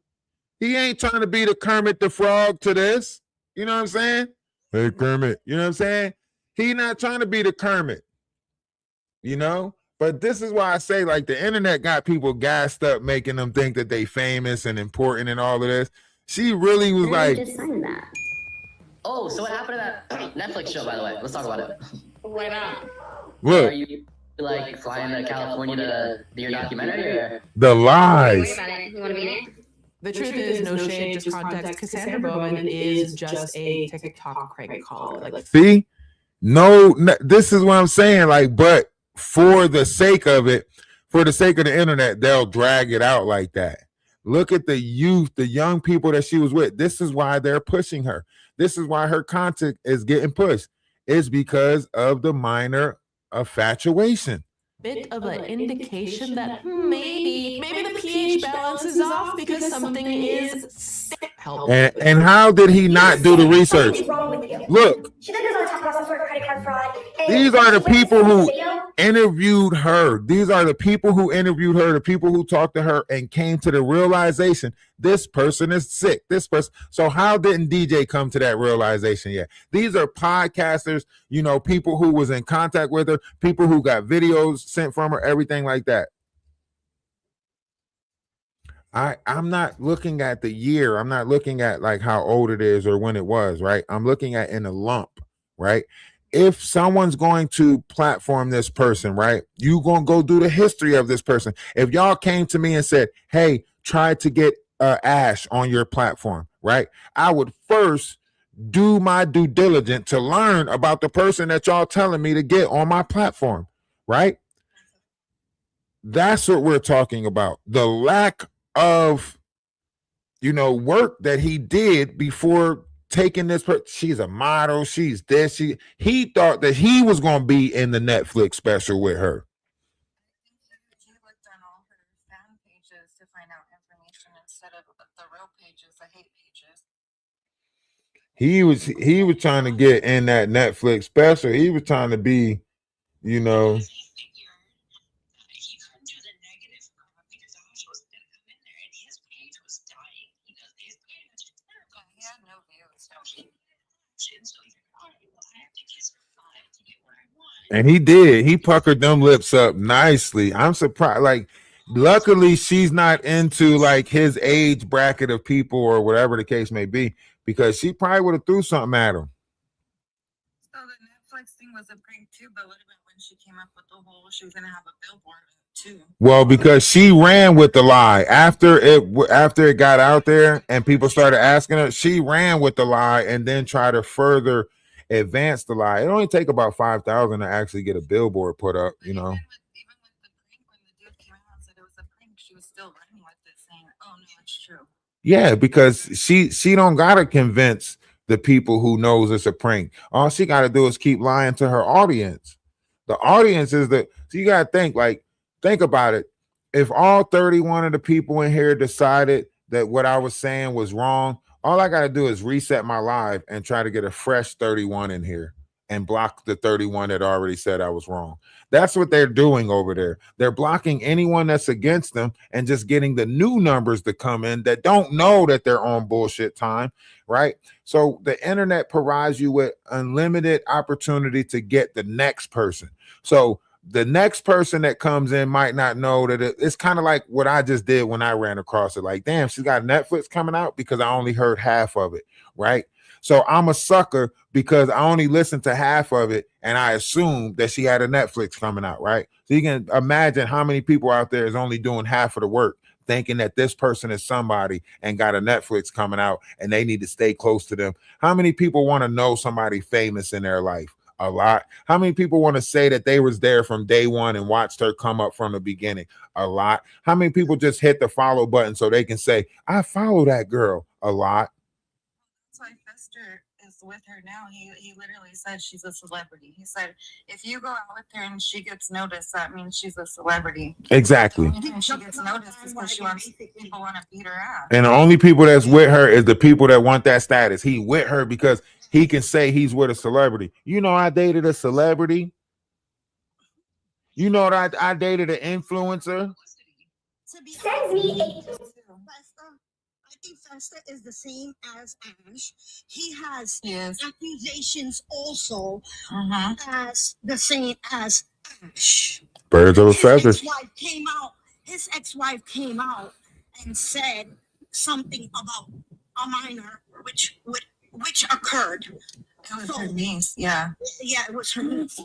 he ain't trying to be the Kermit the Frog to this. You know what I'm saying? Hey, Kermit. You know what I'm saying? He not trying to be the Kermit. You know? But this is why I say, like, the internet got people gassed up, making them think that they famous and important and all of this. She really was like, just signed that. Oh, so what happened to that Netflix show, by the way? Let's talk about it. Why not? look, Are you like flying to California to do your documentary? Or? the lies. You want to be in it? The truth is, no shade, just context. Cassandra Bowman is just a TikTok crank call. Like, See? No, this is what I'm saying. Like, but for the sake of it, for the sake of the internet, they'll drag it out like that. Look at the youth, the young people that she was with. This is why they're pushing her. This is why her content is getting pushed. It's because of the minor infatuation. bit of an indication that maybe the pH balance is off because something is helpful. And how did he not do the research? Look, She then goes on to talk about some sort of credit card fraud. these are the people who interviewed her. These are the people who interviewed her, the people who talked to her and came to the realization this person is sick. This person. So how didn't DJ come to that realization yet? These are podcasters, you know, people who was in contact with her, people who got videos sent from her, everything like that. I'm not looking at the year. I'm not looking at like how old it is or when it was, right? I'm looking at in a lump, right? If someone's going to platform this person, right, you gonna go do the history of this person. If y'all came to me and said, hey, try to get Ash on your platform, right, I would first do my due diligence to learn about the person that y'all telling me to get on my platform, right? That's what we're talking about. The lack of, you know, work that he did before taking this she's a model, she's this, he thought that he was going to be in the Netflix special with her. He looked on all her fan pages to find out information instead of the real pages, the hate pages. He was trying to get in that Netflix special. He was trying to be, you know, and he did. He puckered them lips up nicely. I'm surprised. Like, luckily, she's not into like his age bracket of people or whatever the case may be, because she probably would have threw something at him. So the Netflix thing was a prank too, but what about when she came up with the whole she was gonna have a billboard too? Well, because she ran with the lie after it got out there and people started asking her, she ran with the lie and then tried to further advance the lie. It only take about 5,000 to actually get a billboard put up, you know. Even with the prank, when the dude came out and said it was a prank, she was still running with it, saying, "Oh no, it's true." Yeah, because she don't gotta convince the people who knows it's a prank. All she gotta do is keep lying to her audience. The audience is so you gotta think about it. If all 31 of the people in here decided that what I was saying was wrong, all I got to do is reset my live and try to get a fresh 31 in here and block the 31 that already said I was wrong. That's what they're doing over there. They're blocking anyone that's against them and just getting the new numbers to come in that don't know that they're on bullshit time, right? So the internet provides you with unlimited opportunity to get the next person. So the next person that comes in might not know that it's kind of like what I just did when I ran across it. Like, damn, she's got Netflix coming out, because I only heard half of it, right? So I'm a sucker because I only listened to half of it and I assumed that she had a Netflix coming out, right? So you can imagine how many people out there is only doing half of the work, thinking that this person is somebody and got a Netflix coming out and they need to stay close to them. How many people want to know somebody famous in their life? A lot. How many people want to say that they was there from day one and watched her come up from the beginning? A lot. How many people just hit the follow button so they can say, I follow that girl? A lot. That's why Fester is with her now. He literally said she's a celebrity. He said, if you go out with her and she gets noticed, that means she's a celebrity. Exactly. The only time she gets noticed is because people want to beat her ass. And the only people that's with her is the people that want that status. He with her because he can say he's with a celebrity. You know, I dated a celebrity. You know that I dated an influencer. Sends me a I think Festa is the same as Ash. He has accusations also as the same as Ash. Birds of a feather. His ex-wife came out and said something about a minor, which occurred. It was her niece, yeah. Yeah, it was her niece.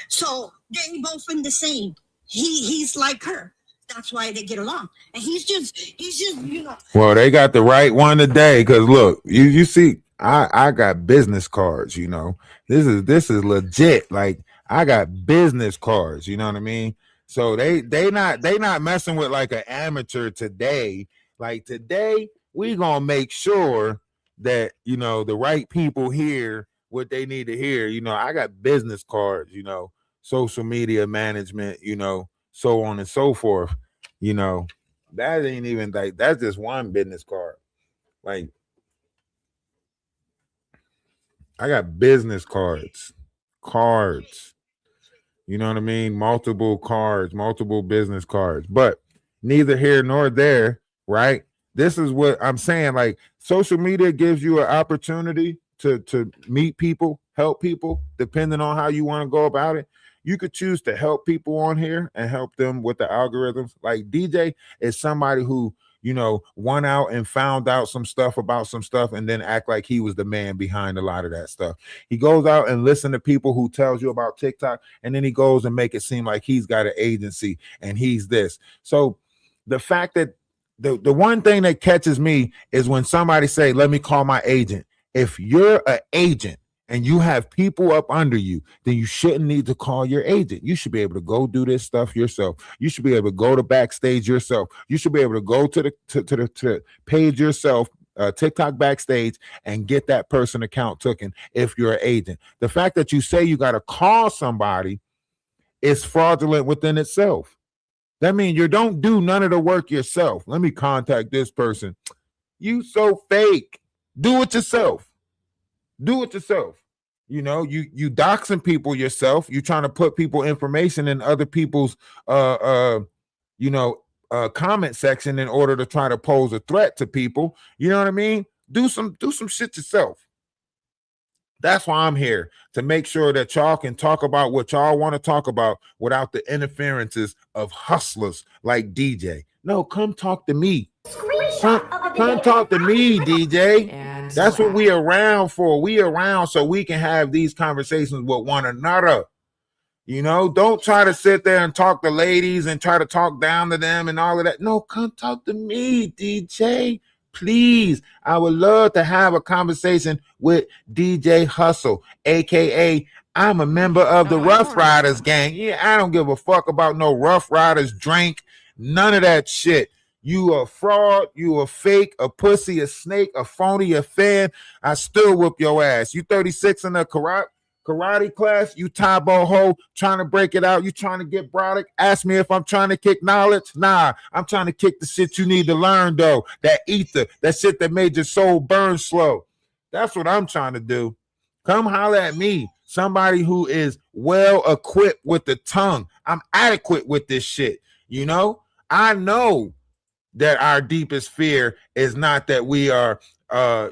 So they both in the same. He's like her. That's why they get along. And he's just, you know. Well, they got the right one today. Cause look, you see, I got business cards, you know. This is legit. Like I got business cards, you know what I mean? So they not messing with like an amateur today. Like today, we gonna make sure that, you know, the right people hear what they need to hear. You know, I got business cards, you know, social media management, you know, so on and so forth. You know, that ain't even like, that's just one business card. Like, I got business cards. You know what I mean? Multiple cards, multiple business cards, but neither here nor there, right? This is what I'm saying. Like, social media gives you an opportunity to meet people, help people, depending on how you want to go about it. You could choose to help people on here and help them with the algorithms. Like DJ is somebody who, you know, went out and found out some stuff about some stuff and then act like he was the man behind a lot of that stuff. He goes out and listen to people who tells you about TikTok, and then he goes and make it seem like he's got an agency and he's this. So the fact that the one thing that catches me is when somebody say, let me call my agent. If you're an agent and you have people up under you, then you shouldn't need to call your agent. You should be able to go do this stuff yourself. You should be able to go to backstage yourself. You should be able to go to the page yourself, TikTok backstage, and get that person account taken if you're an agent. The fact that you say you got to call somebody is fraudulent within itself. That means you don't do none of the work yourself. Let me contact this person. You so fake. Do it yourself. Do it yourself. You know, you doxing people yourself. You trying to put people information in other people's comment section in order to try to pose a threat to people. You know what I mean? Do some shit yourself. That's why I'm here, to make sure that y'all can talk about what y'all want to talk about without the interferences of hustlers like DJ. No, come talk to me. Come talk to me, DJ. Yeah, that's what we around for. We around so we can have these conversations with one another. You know, don't try to sit there and talk to ladies and try to talk down to them and all of that. No, come talk to me, DJ. Please, I would love to have a conversation with DJ Hustle, aka I'm a member of the Rough Riders gang. Yeah, I don't give a fuck about no Rough Riders drink, none of that shit. You a fraud, you a fake, a pussy, a snake, a phony, a fan. I still whoop your ass. You 36 in the karate class, you Taibo ho, trying to break it out, you trying to get brolic. Ask me if I'm trying to kick knowledge. Nah, I'm trying to kick the shit you need to learn though. That ether, that shit that made your soul burn slow. That's what I'm trying to do. Come holler at me, somebody who is well equipped with the tongue. I'm adequate with this shit. You know, I know that our deepest fear is not that we are, I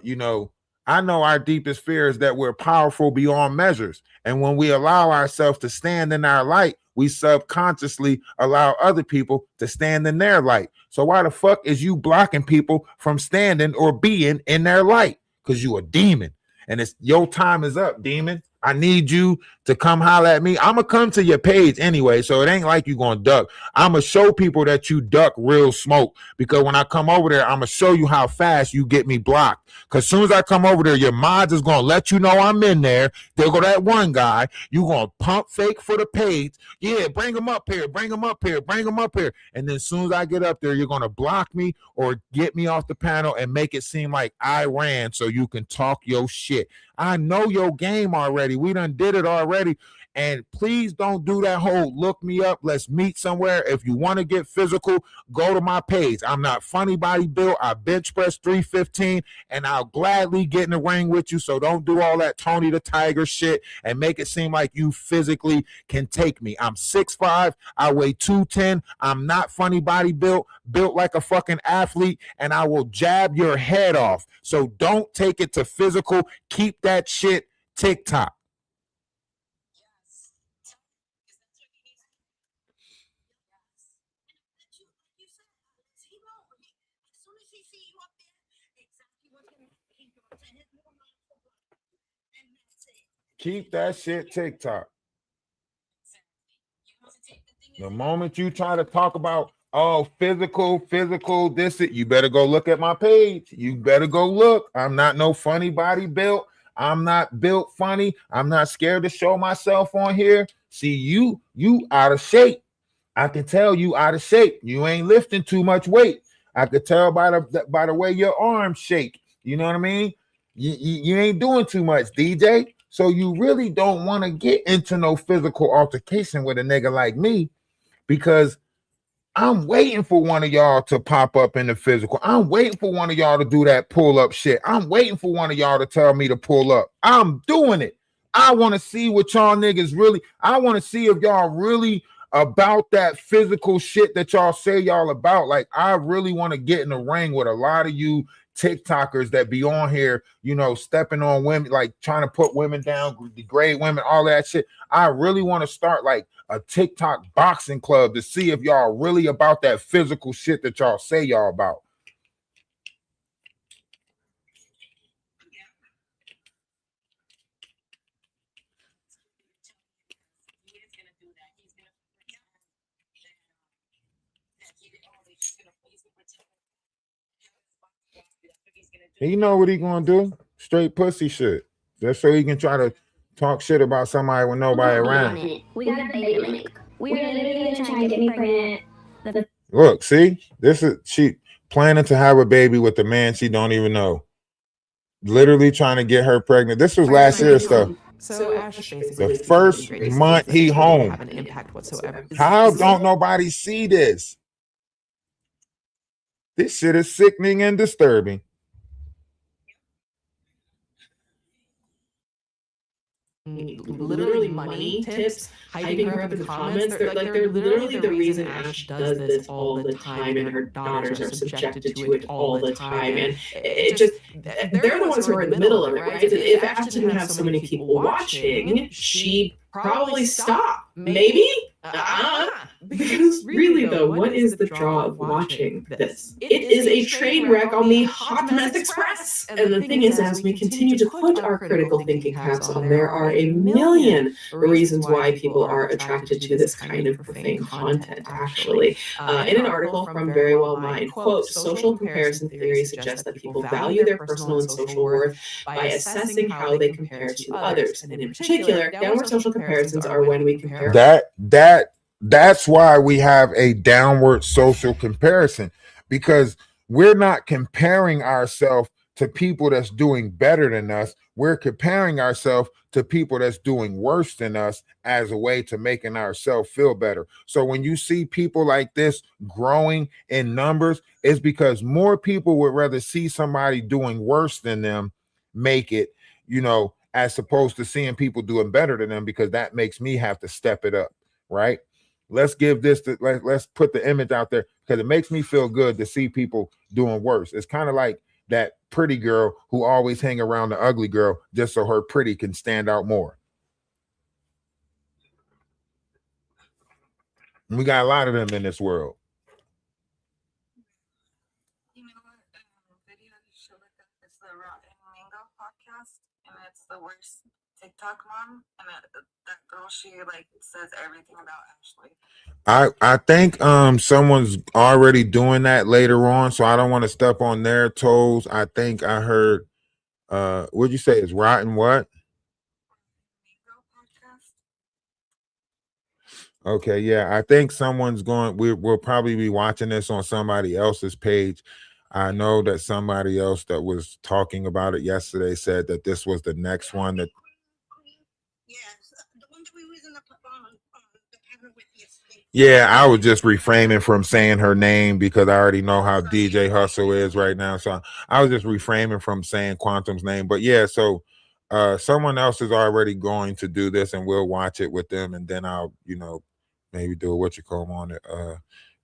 know our deepest fear is that we're powerful beyond measures. And when we allow ourselves to stand in our light, we subconsciously allow other people to stand in their light. So why the fuck is you blocking people from standing or being in their light? Because you a demon. And it's your time is up, demon. I need you to come holler at me. I'm gonna come to your page anyway, so it ain't like you gonna duck. I'm gonna show people that you duck real smoke, because when I come over there, I'm gonna show you how fast you get me blocked. Because as soon as I come over there, your mods is gonna let you know I'm in there. They'll go that one guy. You gonna pump fake for the page. Yeah, bring him up here, bring him up here, bring him up here. And then as soon as I get up there, you're gonna block me or get me off the panel and make it seem like I ran so you can talk your shit. I know your game already. We done did it already. And please don't do that whole look me up. Let's meet somewhere. If you want to get physical, go to my page. I'm not funny body built. I bench press 315, and I'll gladly get in the ring with you. So don't do all that Tony the Tiger shit and make it seem like you physically can take me. I'm 6'5". I weigh 210. I'm not funny body built like a fucking athlete, and I will jab your head off. So don't take it to physical. Keep that shit TikTok. Keep that shit TikTok. The moment you try to talk about, oh, physical, this, it, you better go look at my page. You better go look. I'm not no funny body built. I'm not built funny. I'm not scared to show myself on here. See, you out of shape. I can tell you out of shape. You ain't lifting too much weight. I could tell by the way your arms shake. You know what I mean? You ain't doing too much, DJ. So you really don't want to get into no physical altercation with a nigga like me, because I'm waiting for one of y'all to pop up in the physical. I'm waiting for one of y'all to do that pull up shit. I'm waiting for one of y'all to tell me to pull up. I'm doing it. I want to see what y'all niggas really, I want to see if y'all really about that physical shit that y'all say y'all about. Like, I really want to get in the ring with a lot of you TikTokers that be on here, you know, stepping on women, like trying to put women down, degrade women, all that shit. I really want to start like a TikTok boxing club to see if y'all really about that physical shit that y'all say y'all about. He know what he gonna do. Straight pussy shit. Just so he can try to talk shit about somebody with nobody around. We got a baby to make. We are literally gonna try and get me pregnant. Look, see, this is she planning to have a baby with a man she don't even know. Literally trying to get her pregnant. This was last year's stuff. So Ash basically, The first month he home. Have an impact whatsoever. How don't nobody see this? This shit is sickening and disturbing. Literally money tips, hyping her up in the comments. They're literally the reason Ash does this all the time, and her daughters are subjected to it all the time. And it just, they're the ones who are in the middle of it, right? If Ash didn't have so many people watching, she'd probably stop. Maybe? Because really though, what is the draw of watching this? It is a train wreck on the Hot Mess Express. And the thing is, as we continue to put our critical thinking hats on, there are a million reasons why people are attracted to this kind of profane content, actually. In an article from Very Well Mind, quote, social comparison theory suggests that people value their personal and social worth by assessing how they compare to others. And in particular, downward social comparisons are when we compare that's why we have a downward social comparison, because we're not comparing ourselves to people that's doing better than us. We're comparing ourselves to people that's doing worse than us as a way to making ourselves feel better. So when you see people like this growing in numbers, it's because more people would rather see somebody doing worse than them make it, you know, as opposed to seeing people doing better than them, because that makes me have to step it up, right? Let's give this let's put the image out there, because it makes me feel good to see people doing worse. It's kind of like that pretty girl who always hang around the ugly girl just so her pretty can stand out more. And we got a lot of them in this world. You know what video you should look up is the Rotten Mango podcast, and it's the worst TikTok mom, and that girl, she like says everything about Ashley. I think someone's already doing that later on, so I don't want to step on their toes. I think I heard what'd you say is rotten what? Okay, yeah, I think someone's going. We'll probably be watching this on somebody else's page. I know that somebody else that was talking about it yesterday said that this was the next one that. Yes, the one that we was in the panel with yesterday. Yeah, I was just refraining from saying her name because I already know how DJ Hustle is right now. So I was just refraining from saying Quantum's name. But yeah, so someone else is already going to do this and we'll watch it with them, and then I'll, maybe do a what you call 'em on it.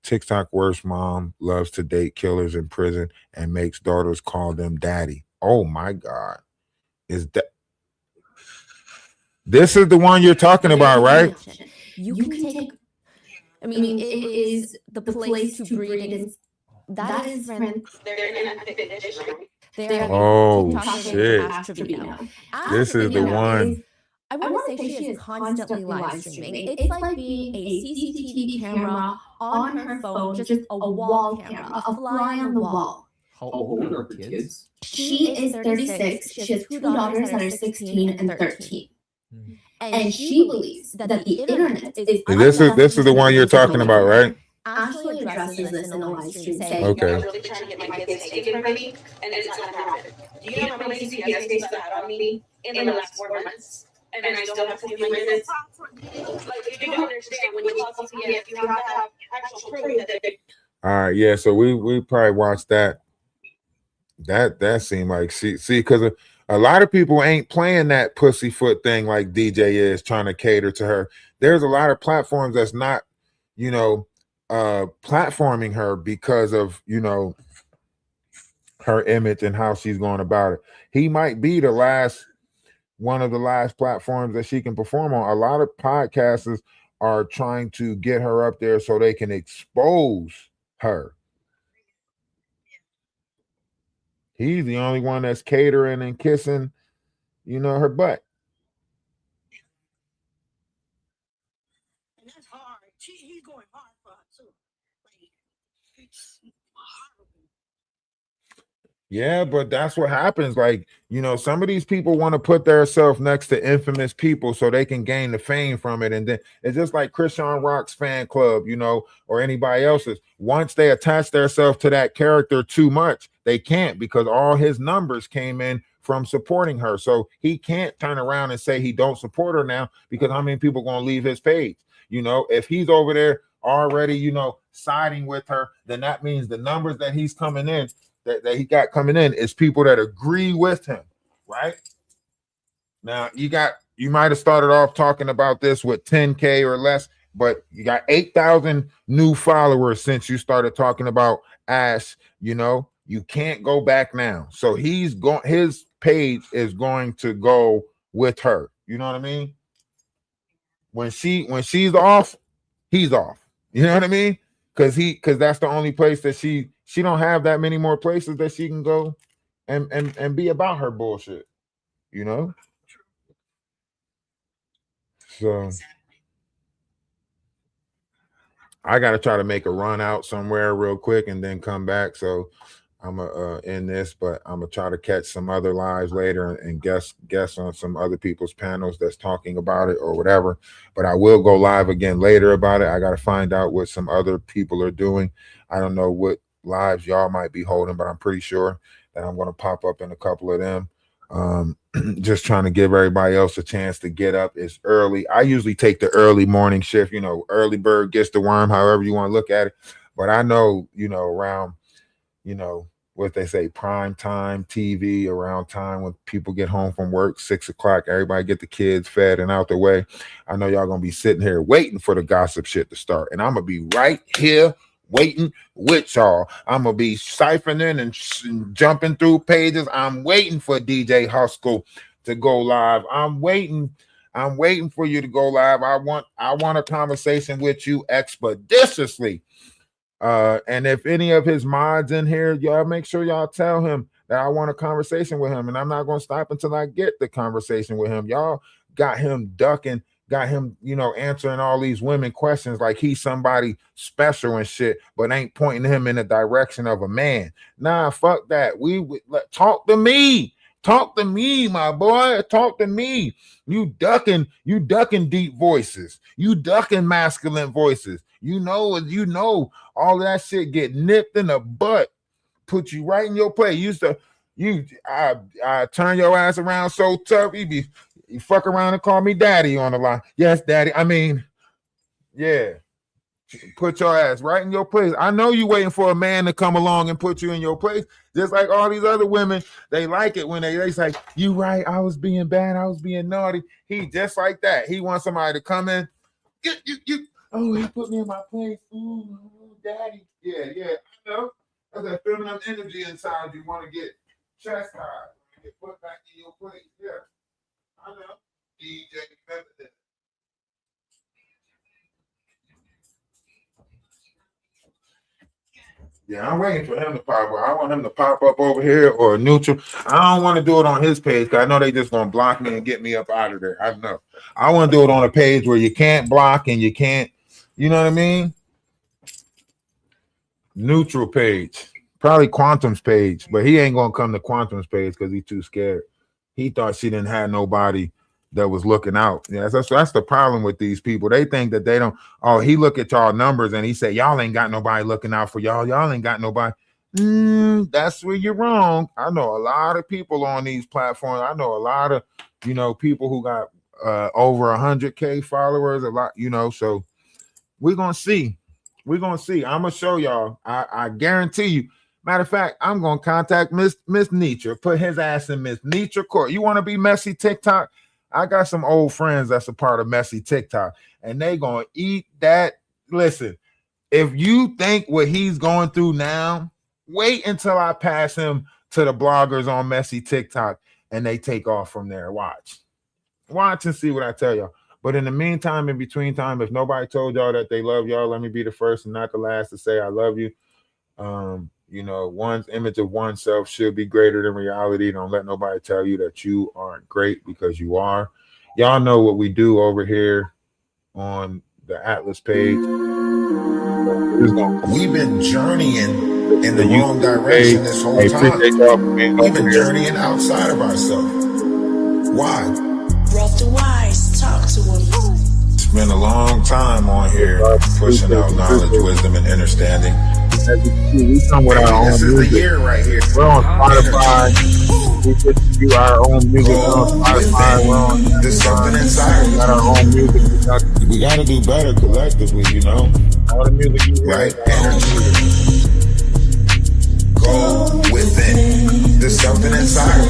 TikTok worst mom loves to date killers in prison and makes daughters call them daddy. Oh my God. Is that this is the one you're talking about, right? You can take. I mean, it is the place to breed, and that is friend. They're in a fit condition. Oh shit. This is the one. I want to say she is constantly live streaming. It's like being a CCTV camera on her phone, just a wall camera, a fly on the wall. How old are the kids? She is 36. She has two daughters that are 16 and 13. And she believes that the internet is. This is the one you're talking about, right? Ashley addresses this in a live stream saying, Okay. I'm really trying to get my kids taken from me, and it's not gonna happen. Do you know how many CPS cases I've had on me in the last 4 months? And I still have to do my minutes. Like, if you don't understand, when you call CPS, you have to have actual proof that they. All right, yeah. So we probably watched that. That seemed like see because a lot of people ain't playing that pussyfoot thing like DJ is trying to cater to her. There's a lot of platforms that's not, platforming her because of her image and how she's going about it. He might be one of the last platforms that she can perform on. A lot of podcasters are trying to get her up there so they can expose her. He's the only one that's catering and kissing, her butt. And that's hard. He's going hard for her too. Like, it's horrible. Yeah, but that's what happens. Like, some of these people want to put themselves next to infamous people so they can gain the fame from it. And then it's just like Christian Rock's fan club, or anybody else's. Once they attach themselves to that character too much, they can't, because all his numbers came in from supporting her. So he can't turn around and say he don't support her now, because how many people going to leave his page? If he's over there already, siding with her, then that means the numbers that he's coming in, that he got coming in, is people that agree with him, right? Now you might have started off talking about this with 10K or less, but you got 8,000 new followers since you started talking about Ash. You can't go back now. So his page is going to go with her. You know what I mean? When she's off, he's off. You know what I mean? Because that's the only place that she don't have that many more places that she can go and be about her bullshit. So I gotta try to make a run out somewhere real quick and then come back. So I'm gonna end this, but I'm gonna try to catch some other lives later and guess on some other people's panels that's talking about it or whatever. But I will go live again later about it. I gotta find out what some other people are doing. I don't know what lives y'all might be holding, but I'm pretty sure that I'm gonna pop up in a couple of them. Just trying to give everybody else a chance to get up. It's early. I usually take the early morning shift, early bird gets the worm, however you want to look at it. But I know, around, what they say, prime time TV, around time when people get home from work, 6 o'clock, everybody get the kids fed and out the way. I know y'all gonna be sitting here waiting for the gossip shit to start. And I'm gonna be right here waiting with y'all. I'm gonna be siphoning and jumping through pages. I'm waiting for DJ Hustle to go live. I'm waiting for you to go live. I want a conversation with you expeditiously. And if any of his mods in here, y'all make sure y'all tell him that I want a conversation with him, and I'm not going to stop until I get the conversation with him. Y'all got him ducking, got him, answering all these women questions like he's somebody special and shit, but ain't pointing him in the direction of a man. Nah, fuck that. Talk to me. Talk to me, my boy. Talk to me. You ducking deep voices. You ducking masculine voices. You know all of that shit get nipped in the butt. Put you right in your place. I turn your ass around so tough. You fuck around and call me daddy on the line. Yes, daddy. I mean, yeah. Put your ass right in your place. I know you waiting for a man to come along and put you in your place. Just like all these other women, they like it when they say, you right, I was being bad, I was being naughty. He just like that. He wants somebody to come in. Oh, he put me in my place. Ooh, daddy. Yeah. I know. That's that feminine energy inside you want to get chastised, get put back in your place. Yeah. I know. DJ Feminine. Yeah, I'm waiting for him to pop up. I want him to pop up over here or neutral. I don't want to do it on his page because I know they just gonna block me and get me up out of there. I know. I want to do it on a page where you can't block and you can't, you know what I mean? Neutral page. Probably Quantum's page, but he ain't gonna come to Quantum's page because he's too scared. He thought she didn't have nobody that was looking out. Yeah, that's the problem with these people. They think that they don't. Oh, he look at y'all numbers and he say y'all ain't got nobody looking out for y'all. Y'all ain't got nobody. That's where you're wrong. I know a lot of people on these platforms. I know a lot of people who got over 100K followers. A lot, So we're gonna see. I'm gonna show y'all. I guarantee you. Matter of fact, I'm gonna contact Miss Nietzsche. Put his ass in Miss Nietzsche court. You want to be messy TikTok? I got some old friends that's a part of Messy TikTok, and they gonna eat that. Listen, if you think what he's going through now, wait until I pass him to the bloggers on Messy TikTok, and they take off from there. Watch and see what I tell y'all. But in the meantime, in between time, if nobody told y'all that they love y'all, let me be the first and not the last to say I love you. One's image of oneself should be greater than reality. Don't let nobody tell you that you aren't great because you are. Y'all know what we do over here on the Atlas page. We've been journeying in the wrong direction this whole time. We've been journeying outside of ourselves. Why? Rough to wise, talk to him. It's been a long time on here pushing out knowledge, wisdom, and understanding. We come with our own this is music. The year right here. We're on Spotify. We just do our own music on Spotify. There's something inside. We got our own music. We got to do better collectively, All the music, right? Go within. There's something inside.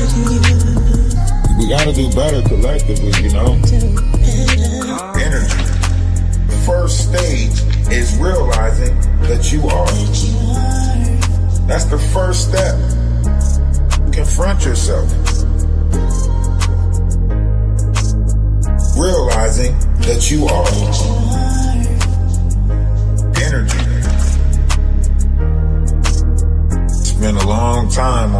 We got to do better collectively, Energy. The first stage is realizing that you are. That's the first step. Confront yourself. Realizing that you are. Energy. It's been a long time